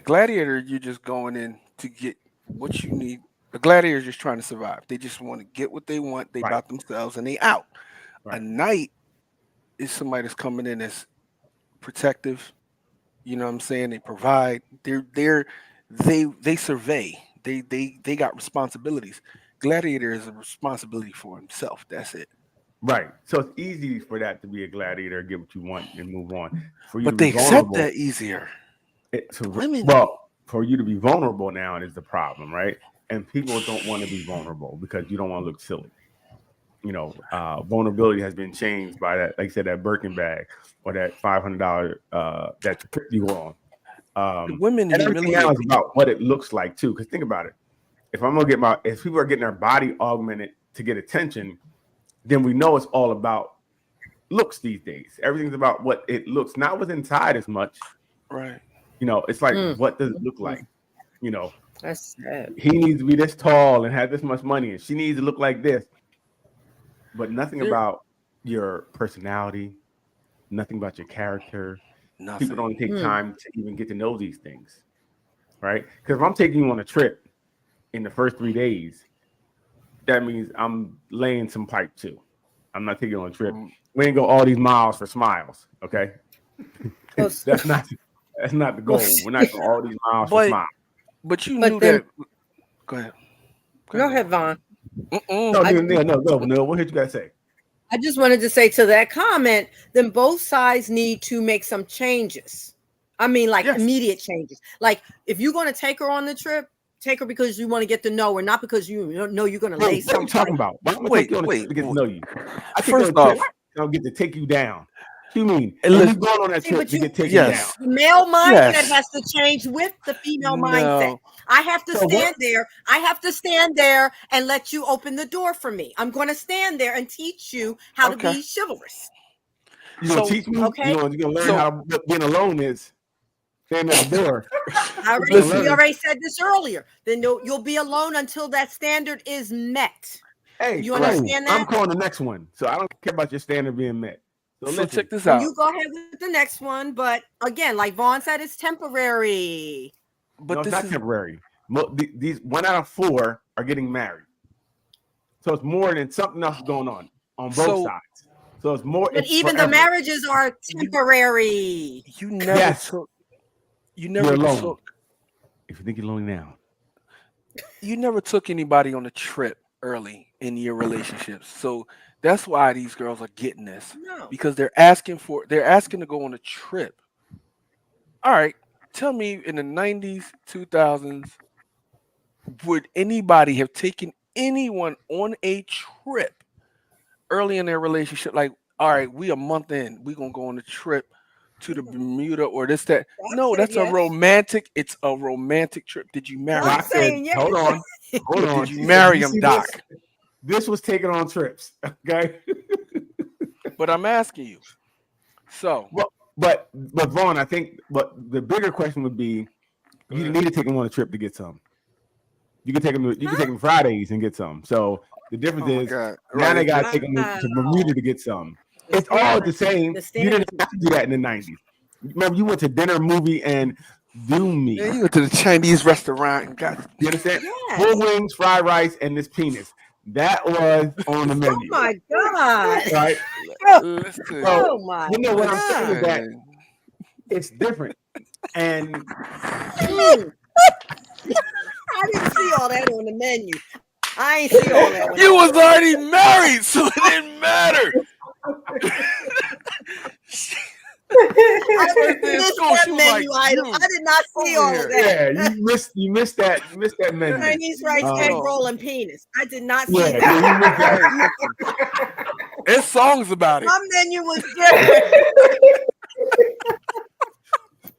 gladiator. You're just going in to get what you need. A gladiator is just trying to survive. They just want to get what they want. They about themselves and they out. A knight is somebody that's coming in as protective. You know what I'm saying? They provide. They survey. They got responsibilities. Gladiator is a responsibility for himself. That's it. Right. So it's easy for that to be a gladiator, get what you want, and move on. For you But to be they accept vulnerable, that easier. For you to be vulnerable now is the problem, right? And people don't want to be vulnerable because you don't want to look silly. Vulnerability has been changed by that, like I said, that Birkin bag or that $500 that trip you go on. Women and really everything now is about what it looks like too. Because think about it. If people are getting their body augmented to get attention, then we know it's all about looks these days. Everything's about what it looks, not what's inside as much. Right. It's like, what does it look like? That's sad. He needs to be this tall and have this much money, and she needs to look like this. But nothing about your personality, nothing about your character. Nothing. People don't take time to even get to know these things, right? Because if I'm taking you on a trip in the first 3 days, that means I'm laying some pipe too. I'm not taking you on a trip. We ain't go all these miles for smiles, okay? That's not the goal. We're not going all these miles for smiles. But you knew that. Go ahead. Go ahead, Vaughn. No. What did you guys say? I just wanted to say to that comment, then both sides need to make some changes. I mean, immediate changes. Like if you're going to take her on the trip, take her because you want to get to know her, not because you know you're going to lay something. What are you talking about? Wait, to get to know you. First off, I don't get to take you down. What do you mean? You're going on that trip to get taken down. The male mindset has to change with the female mindset. I have to stand there. I have to stand there and let you open the door for me. I'm going to stand there and teach you how to be chivalrous. You're going to teach me? Okay. You're going to learn how being alone is. Stand at the door. We already said this earlier. Then you'll be alone until that standard is met. Hey, you understand that? I'm calling the next one. So I don't care about your standard being met. So check this out. You go ahead with the next one, but again, like Vaughn said, it's temporary. But no, it's not temporary. These 1 out of 4 are getting married, so it's more than something else going on both sides. So it's more. But even the marriages are temporary. You never took. You never took. If you think you're lonely now, you never took anybody on a trip early in your relationships, so. That's why these girls are getting this because they're asking to go on a trip. All right, tell me in the 90s, 2000s, would anybody have taken anyone on a trip early in their relationship? Like, all right, we a month in, we gonna go on a trip to the Bermuda or this, that. No, that's a romantic. It's a romantic trip. Did you marry him? Hold on. Did you marry him, Doc? This was taken on trips, okay? But I'm asking you. So, but Vaughn, I think, but the bigger question would be, you didn't need to take them on a trip to get some. You can take them. You can take them Fridays and get some. So the difference is now they got to take them to Bermuda to get some. It's all the same. You didn't have to do that in the 90s. Remember, you went to dinner, movie, and do me. Yeah, you went to the Chinese restaurant and got. You understand? Yes. Full wings, fried rice, and this penis. That was on the menu. Oh my God. Right? Listen. So, Oh my you know what I'm God. saying is that it's different. And I didn't see all that on the menu. I ain't see all that. You was already married, so it didn't matter. I didn't miss that menu item. I did not see all of that. yeah, you missed that menu. Chinese rice, egg roll, and penis. I did not see Yeah, that. you missed that. There's songs about it. My menu was different.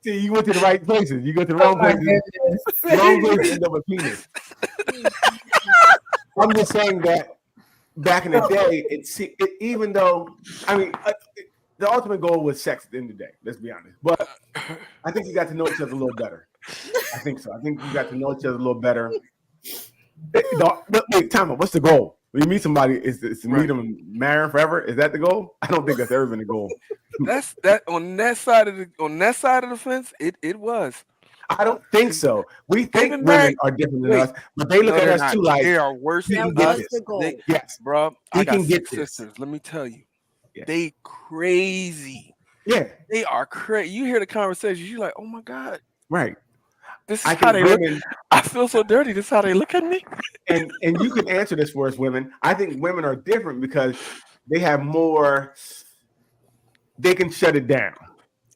See, you went to the right places. You go to the wrong places. The wrong places end up with penis. I'm just saying that back in the day, even though, I mean, the ultimate goal was sex at the end of the day. Let's be honest. But I think you got to know each other a little better. I think so. I think you got to know each other a little better. Wait, time out. What's the goal? When you meet somebody, is to meet them and marry them forever? Is that the goal? I don't think that's ever been the goal. That's that on that side of the fence. It was. I don't think so. We think women are different than us, but they look at us too like they are worse than That us. was the goal. Yes, bro. He I got can get 6 this. sisters. Let me tell you, Yeah. they crazy. Yeah, They are crazy. You hear the conversations, you're like, oh my God, right. this is I how think they women, look. I feel so dirty. This is how they look at me. and you can answer this for us women. I think women are different because they have more. They can shut it down.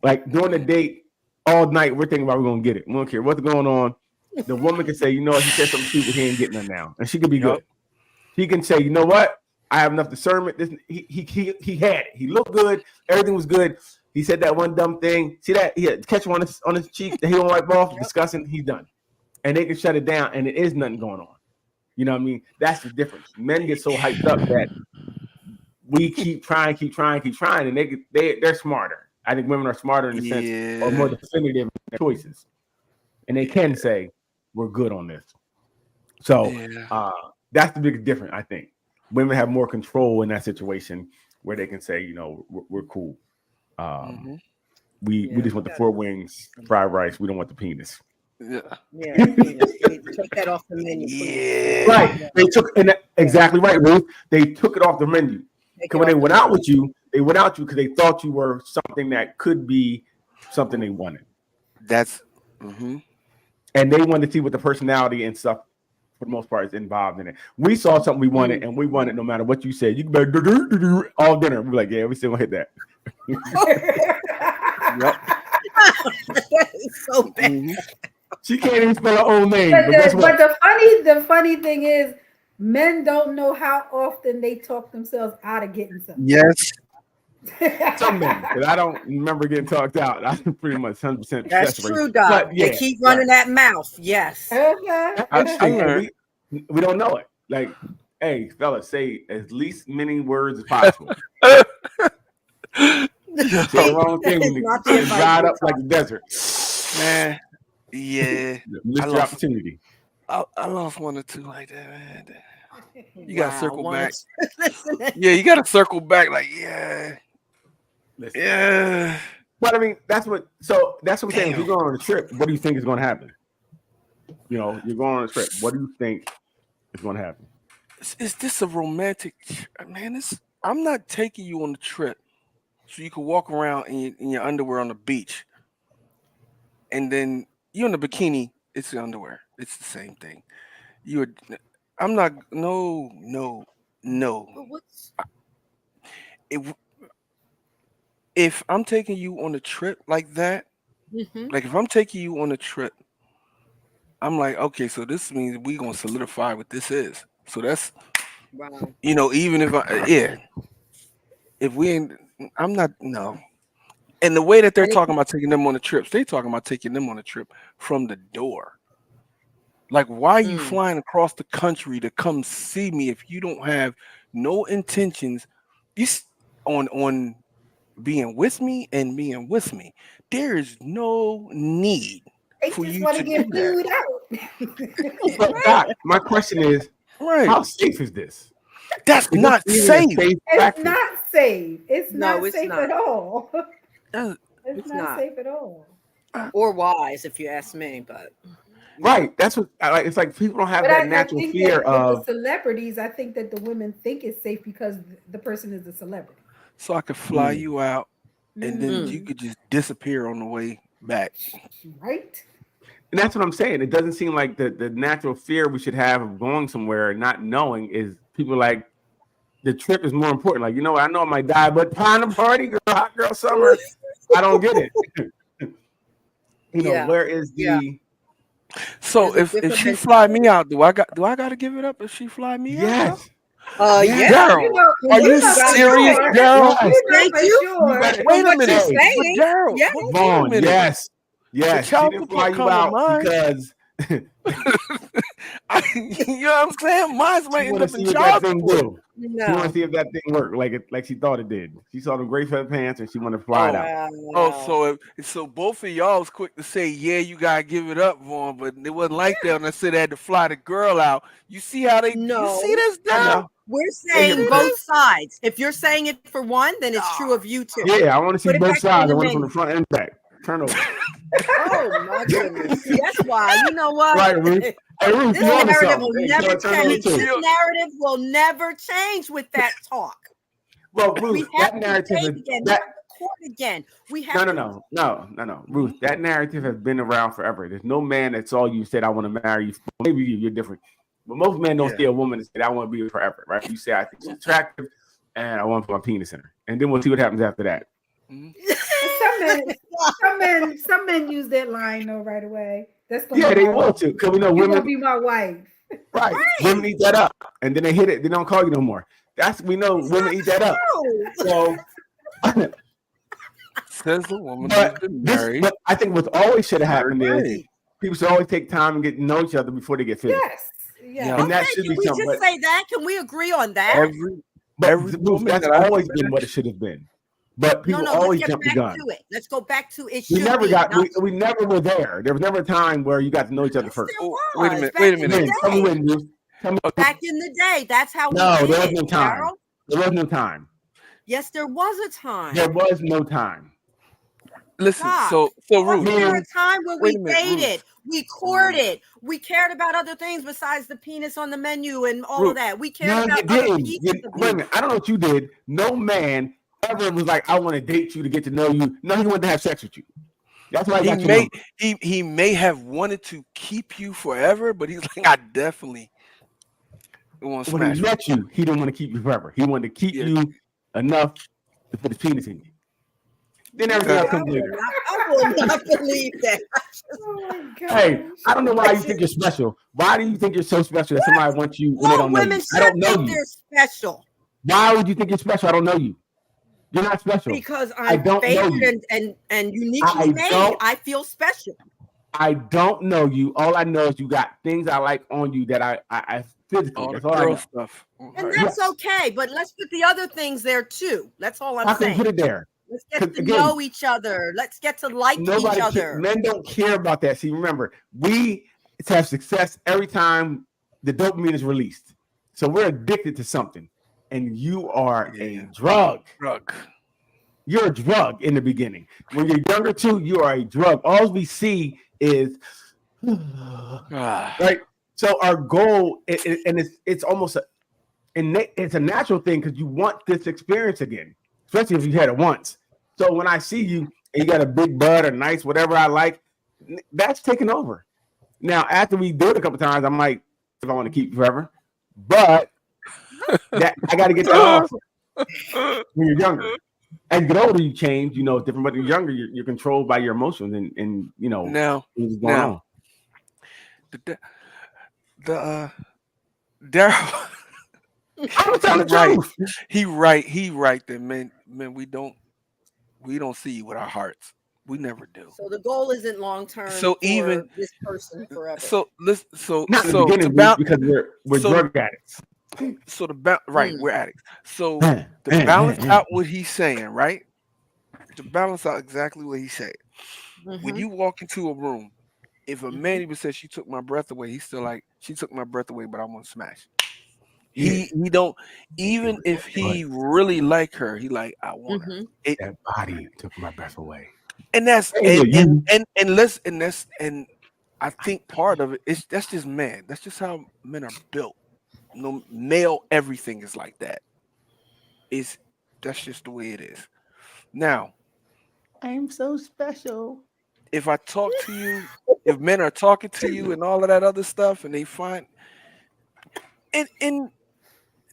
Like during the date, all night we're thinking about we're gonna get it. We don't care what's going on. The woman can say, you know what, he said something stupid, he ain't getting none now, and she could be good. He can say, you know what, I have enough discernment. This he had it. He looked good. Everything was good. He said that one dumb thing. See that? He had catch him on his cheek that he don't wipe off. Discussing. He's done, and they can shut it down, and it is nothing going on. You know what I mean? That's the difference. Men get so hyped up that we keep trying, and they're smarter. I think women are smarter in the sense, or more definitive in their choices, and they can say we're good on this. So that's the big difference. I think women have more control in that situation where they can say, you know, we're cool. We just want the 4 wings, fried rice. We don't want the penis. Yeah. Penis. Take that off the menu. Yeah. Right. They took exactly right, Ruth. They took it off the menu. Because when they went out with you, they went out with you because they thought you were something that could be something they wanted. That's and they wanted to see what the personality and stuff for the most part is involved in it. We saw something we wanted, and we wanted no matter what you said. You can be all dinner. We're like, yeah, we still gonna hit that. Yep. That is so bad. She can't even spell her own name. But, guess what? the funny thing is, men don't know how often they talk themselves out of getting something. Yes. Some men, because I don't remember getting talked out. I'm pretty much 100%. That's true, Doc. But, yeah, they keep running that mouth. Yes. We don't know it. Like, hey, fellas, say as least many words as possible. Say the wrong thing when you dried up like the desert. Man, yeah. Missed your opportunity. I lost 1 or 2 like that, man. You gotta circle back. Yeah, you gotta circle back. Like, yeah. Listen. Yeah. But I mean, that's what I'm saying. If you're going on a trip, what do you think is going to happen? You know, you're going on a trip. What do you think is going to happen? Is this a romantic, man? I'm not taking you on a trip so you can walk around in your underwear on the beach, and then you're in the bikini. It's the underwear. It's the same thing. I'm not. No. If I'm taking you on a trip like that, like if I'm taking you on a trip, I'm like, okay, so this means we're gonna solidify what this is. So that's, you know, even if if we ain't, I'm not, no. And the way that they're talking about taking them on the trips, they talking about taking them on a trip from the door. Like, why are you flying across the country to come see me if you don't have no intentions on being with me and being with me? There is no need for you to get do that. But Doc, my question is, how safe is this? That's not safe. It's not safe. It's No, not it's safe not. at all. It's not safe at all. Or wise, if you ask me. But Right. That's what I like. It's like people don't have But that I natural think fear that of. with the celebrities, I think that the women think it's safe because the person is a celebrity. So I could fly you out, and then Mhm. you could just disappear on the way back. Right? And that's what I'm saying. It doesn't seem like the natural fear we should have of going somewhere and not knowing is people like the trip is more important. Like, you know, I know I might die, but Pine party, girl, hot girl summer, I don't get it. You know, where is the So if she fly me out, do I got to give it up if she fly me out? Yes. Yeah. Daryl, are you serious, Daryl? Thank you. Wait a minute, You're but saying, Daryl, yes. wait a Vaughn, minute. yes. Yes. She child didn't support fly you come with out mine. because You know what I'm saying? Mine's might she end want to up see in what that child thing support. do. She want to see if that thing worked like she thought it did. She saw the gray feather pants and she wanted to fly it out. So both of y'all was quick to say, yeah, you gotta give it up, Vaughn, but it wasn't like that when I said I had to fly the girl out. You see how they No. you see this now? We're saying both sides. If you're saying it for one, then it's true of you too. Yeah, I want to see Put it both back sides. on I the want it from the menu. front and back. Turn over. Oh my goodness. See, that's why. You know what? Right, Ruth. Hey, Ruth, This you on to narrative something. will Hey, never turn over change. too. This narrative will never change with that talk. Well, We Ruth, have that to narrative debate is again. We that. have to court again. We have No. Ruth, that narrative has been around forever. There's no man that saw you said, I want to marry you. Maybe you're different. But most men don't see a woman and say, I want to be with her forever, right? You say, I think she's attractive and I want to put my penis in her. And then we'll see what happens after that. Some men use that line though right away. That's gonna Yeah, be they my will wife. too. Because we know You're women. gonna be my wife. Right. Women eat that up. And then they hit it. They don't call you no more. We know women eat that up. So says the woman but, who's been married. but I think what always should have happened Married. is people should always take time and get to know each other before they get finished. Yes. Yeah. And that Okay, should can be we something. just say that? Can we agree on that? Ruth, woman that's that I've always met- been what it should have been. But people No, always let's get jump the back gun. to it. Let's go back to it. We Should never be, got. not We never were there. There was never a time where you got to know each other first. Wait a minute. back Wait a in the minute. Tell me day. when, Ruth. Tell me. Back in the day, that's how No, we there was did no it, time. Daryl. There was no time. Yes, there was a time. There was no time. Listen, Doc, so Ruth, wasn't there a time where we wait a minute, Ruth. dated, we courted, we cared about other things besides the penis on the menu and all of that. We cared No, about you other didn't. pieces of Wait a you. minute. I don't know what you did. No man ever was like, I want to date you to get to know you. No, he wanted to have sex with you. That's why I got your number. he may have wanted to keep you forever, but he's like, I definitely want to When smash he you. met you, he didn't want to keep you forever. He wanted to keep you enough to put his penis in you. Then everything else comes later. I will not believe that. Hey, I don't know why you think you're special. Why do you think you're so special that somebody wants you when they All don't know women you? I don't should know think you. they're special Why would you think you're special? I don't know you. You're not special. because I I'm don't know favored you. and uniquely made. don't- I feel special. I don't know you. All I know is you got things I like on you that I physically. All the That's all I girl know. stuff. And that's okay, but let's put the other things there too. That's all I'm How can you saying. put it there? Let's get 'Cause to again, know each other. Let's get to like each Nobody other. men don't care about that. See, remember, we have success every time the dopamine is released. So we're addicted to something, and you are a drug. You're a drug in the beginning. When you're younger too, you are a drug. All we see is right. So our goal, and it's almost it's a natural thing because you want this experience again, especially if you had it once. So when I see you and you got a big butt or nice, whatever I like, that's taking over. Now, after we do it a couple times, I'm like, if I want to keep you forever, but that I got to get that off when you're younger. As you get older, you change. You know, it's different. But when you're younger, you're controlled by your emotions, and you know Now, what's going on. the Daryl. I'm telling the truth. He right that men we don't see you with our hearts. We never do. So the goal isn't long term. So even this person forever. So listen. So Not in the so beginning, to because we're so- drug addicts. So we're addicts. So to balance out what he's saying, right? To balance out exactly what he's saying. When you walk into a room, if a man even says she took my breath away, he's still like, she took my breath away, but I want to smash. He don't, even if he really like her, he like, I want her. That body took my breath away. And that's Hey, you- and I think part of it is that's just man. That's just how men are built. No male, everything is like that. That's just the way it is. Now, I'm so special. if I talk to you, if men are talking to you and all of that other stuff, and they find and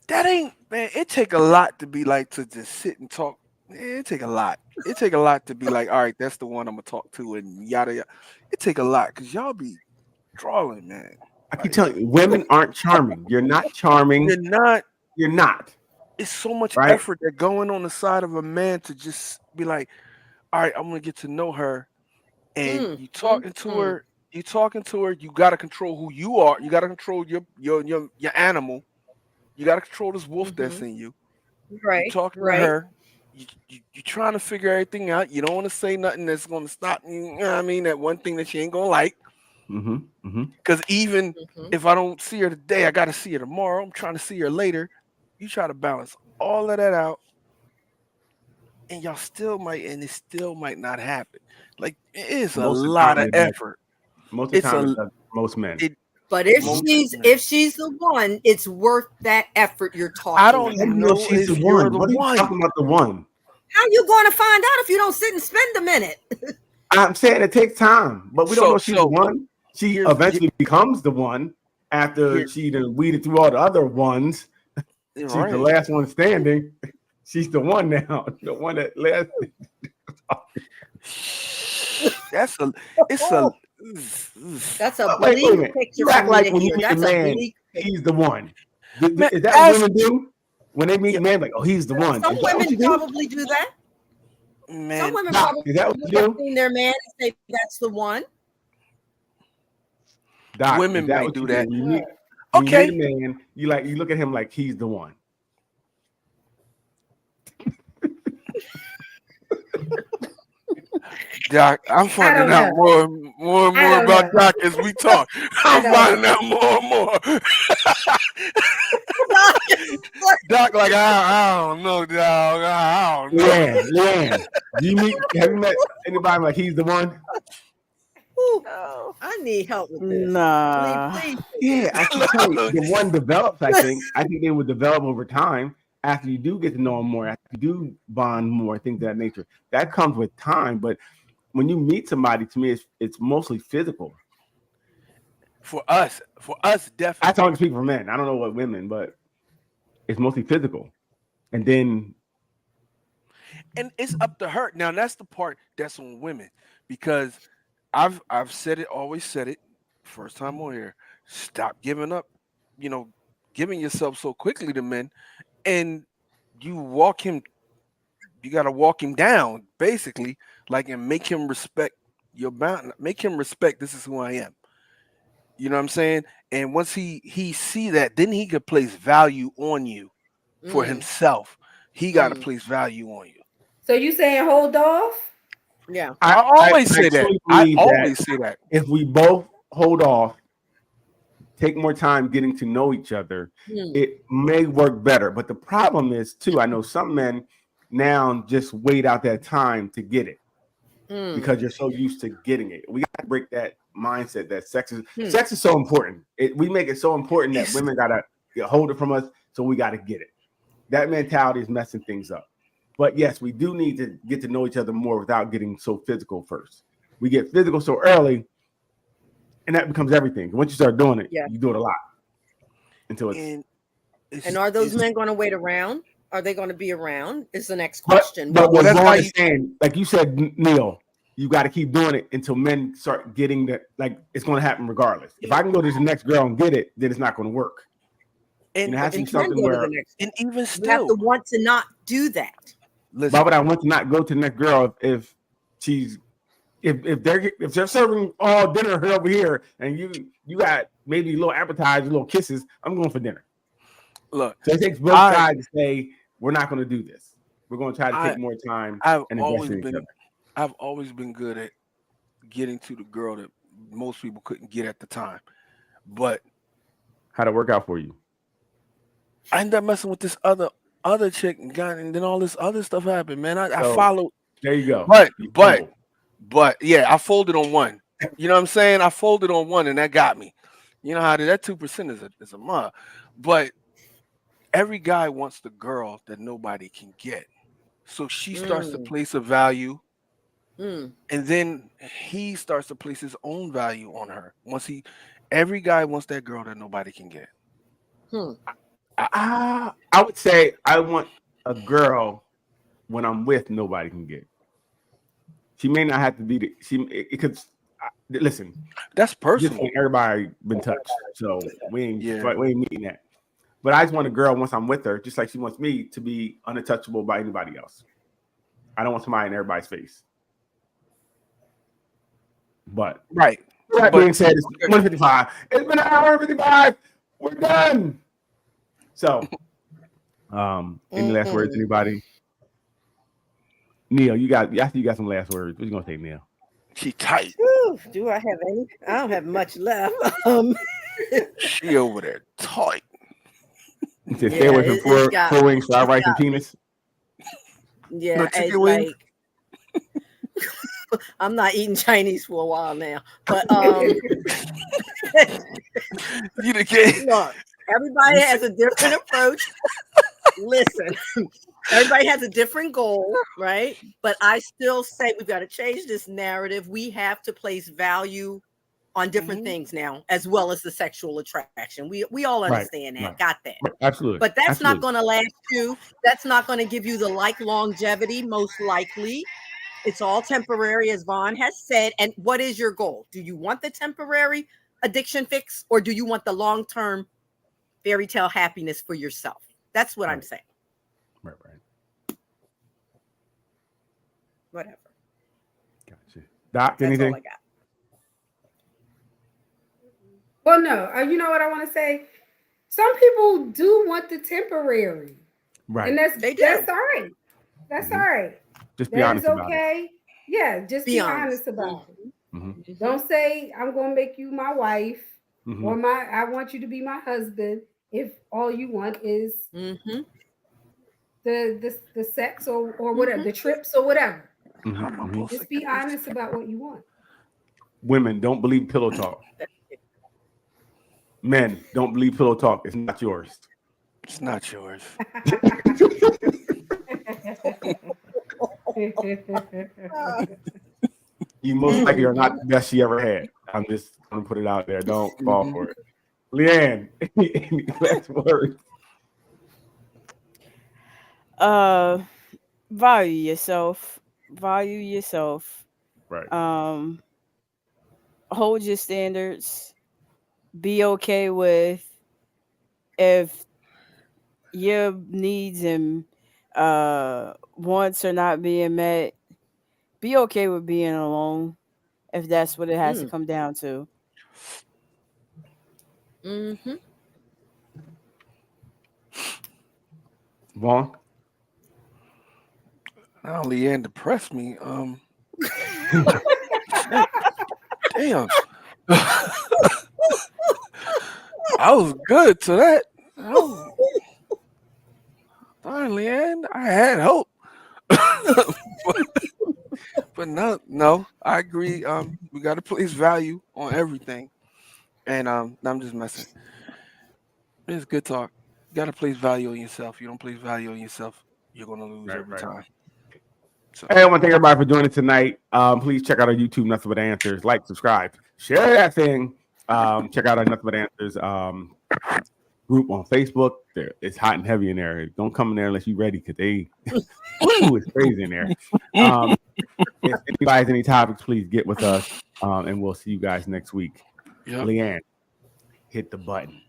that ain't man, it take a lot to be like to just sit and talk. It take a lot. It take a lot to be like, all right, that's the one I'm gonna talk to, and yada yada. It take a lot because y'all be drawing, man. I keep telling you, women aren't charming. You're not charming. You're not. You're not. It's so much Right? effort that going on the side of a man to just be like, all right, I'm gonna get to know her, and you talking to her. You talking to her. You gotta control who you are. You gotta control your animal. You gotta control this wolf that's in you. Right. You talking to her. You trying to figure everything out. You don't want to say nothing that's going to stop you. You know what I mean? That one thing that you ain't gonna like. Because even if I don't see her today, I got to see her tomorrow. I'm trying to see her later. You try to balance all of that out, and y'all still might, and it still might not happen. Like it is a lot of effort. Most of the time, most men. But if she's the one, it's worth that effort you're talking. I don't about. know if she's the one. What are you talking about? The one? How you going to find out if you don't sit and spend a minute? I'm saying it takes time, but we don't know if she's the one. She eventually becomes the one after she done weeded through all the other ones. She's the last one standing. She's the one now. The one that last. That's a bleak picture. You act like when you meet a man, he's the one. Is that what women do? When they meet a man, like, oh, he's the one. Some women probably do that. Man, some women Doc, probably is that what you do? seen their man and say that's the one. Doc, women is that might what do you that. When you meet a man, you look at him like he's the one. Doc, I'm finding out more and more about Doc as we talk. I'm finding out more and more. Doc, like I don't know, dog. I don't know. Yeah. Have you met anybody like he's the one? I need help with this. Nah. Please. Yeah, I can tell you, the one develops. I think they would develop over time after you do get to know them more, after you do bond more, things of that nature. That comes with time, but when you meet somebody, to me, it's mostly physical. For us, definitely. I talk to speak for men. I don't know what women, but it's mostly physical, and then it's up to her. Now that's the part that's on women, because I've said it, always said it. First time on here, stop giving up. Giving yourself so quickly to men, and you walk him. You got to walk him down, basically, and make him respect your bound. Make him respect. This is who I am. You know what I'm saying? And once he see that, then he could place value on you for himself. He got to place value on you. So you saying hold off? Yeah, I always say that. I always say say that. If we both hold off, take more time getting to know each other, it may work better. But the problem is, too, I know some men now just wait out that time to get it because you're so used to getting it. We got to break that mindset that sex is so important. We make it so important that women got to hold it from us, so we got to get it. That mentality is messing things up. But yes, we do need to get to know each other more without getting so physical first. We get physical so early, and that becomes everything. Once you start doing it, you do it a lot until it's. And are those men going to wait around? Are they going to be around? Is the next question. But what Vaughn is saying, like you said, Neil, you got to keep doing it until men start getting that. Like it's going to happen regardless. If I can go to the next girl and get it, then it's not going to work. And it has to be something where, and even still, you have to want to not do that. Listen, why would I want to not go to the next girl if she's if they're serving all dinner over here and you got maybe a little appetizer, little kisses? I'm going for dinner. Look, so it takes both sides to say we're not going to do this. We're going to try to take more time. I've always been good at getting to the girl that most people couldn't get at the time. But how'd it work out for you? I ended up messing with this other chick and then all this other stuff happened, man. I followed. There you go. But But yeah, I folded on one. You know what I'm saying? I folded on one, and that got me. You know how that 2% is a mug. But every guy wants the girl that nobody can get. So she starts to place a value, and then he starts to place his own value on her. Every guy wants that girl that nobody can get. I would say I want a girl when I'm with nobody can get. She may not have to be because listen, that's personal. Everybody been touched, so we ain't meeting that. But I just want a girl once I'm with her, just like she wants me to be untouchable by anybody else. I don't want somebody in everybody's face. But that being said, it's 1:55. It's been an hour 55. We're done. So, any last words, anybody? Neil, you got some last words. What you gonna say, Neil? She tight. Whew, do I have any? I don't have much left. She over there tight. You said stay away from four wings, fried rice, and penis. Yeah, it's like I'm not eating Chinese for a while now, but you the kid. Look, everybody has a different approach. Listen, everybody has a different goal, right? But I still say we've got to change this narrative. We have to place value on different things now, as well as the sexual attraction. We all understand that. Got that. Absolutely. But that's not going to last you. That's not going to give you the longevity, most likely. It's all temporary, as Vaughn has said. And what is your goal? Do you want the temporary addiction fix, or do you want the long-term fairy tale happiness for yourself? That's what I'm saying. Right. Whatever. Gotcha. Doc, anything? That's all I got. Well, no. You know what I want to say? Some people do want the temporary. Right. And that's all right. That's all right. Just be honest about it. Yeah, just be honest about it. Don't say I'm gonna make you my wife or I want you to be my husband if all you want is the sex or whatever, the trips or whatever. Just be honest about what you want. Women, don't believe pillow talk. Men, don't believe pillow talk. It's not yours. It's not yours. You most likely are not the best she ever had. I'm just gonna put it out there. Don't fall for it. Leanne, any last words? Value yourself. Value yourself. Right. Hold your standards. Be okay with if your needs and wants are not being met. Be okay with being alone if that's what it has to come down to. Vaughn? Now Leanne depressed me. Damn. I was good to that. Darn, Leanne, I had hope. but no, I agree. We got to place value on everything. And I'm just messing. It's good talk. You got to place value on yourself. You don't place value on yourself, you're going to lose every time. So. Hey, I want to thank everybody for joining tonight. Please check out our YouTube, Nothing But Answers. Like, subscribe, share that thing. Check out our Nothing But Answers group on Facebook. It's hot and heavy in there. Don't come in there unless you're ready, because it's crazy in there. If anybody has any topics, please get with us, and we'll see you guys next week. Yep. Leanne, hit the button.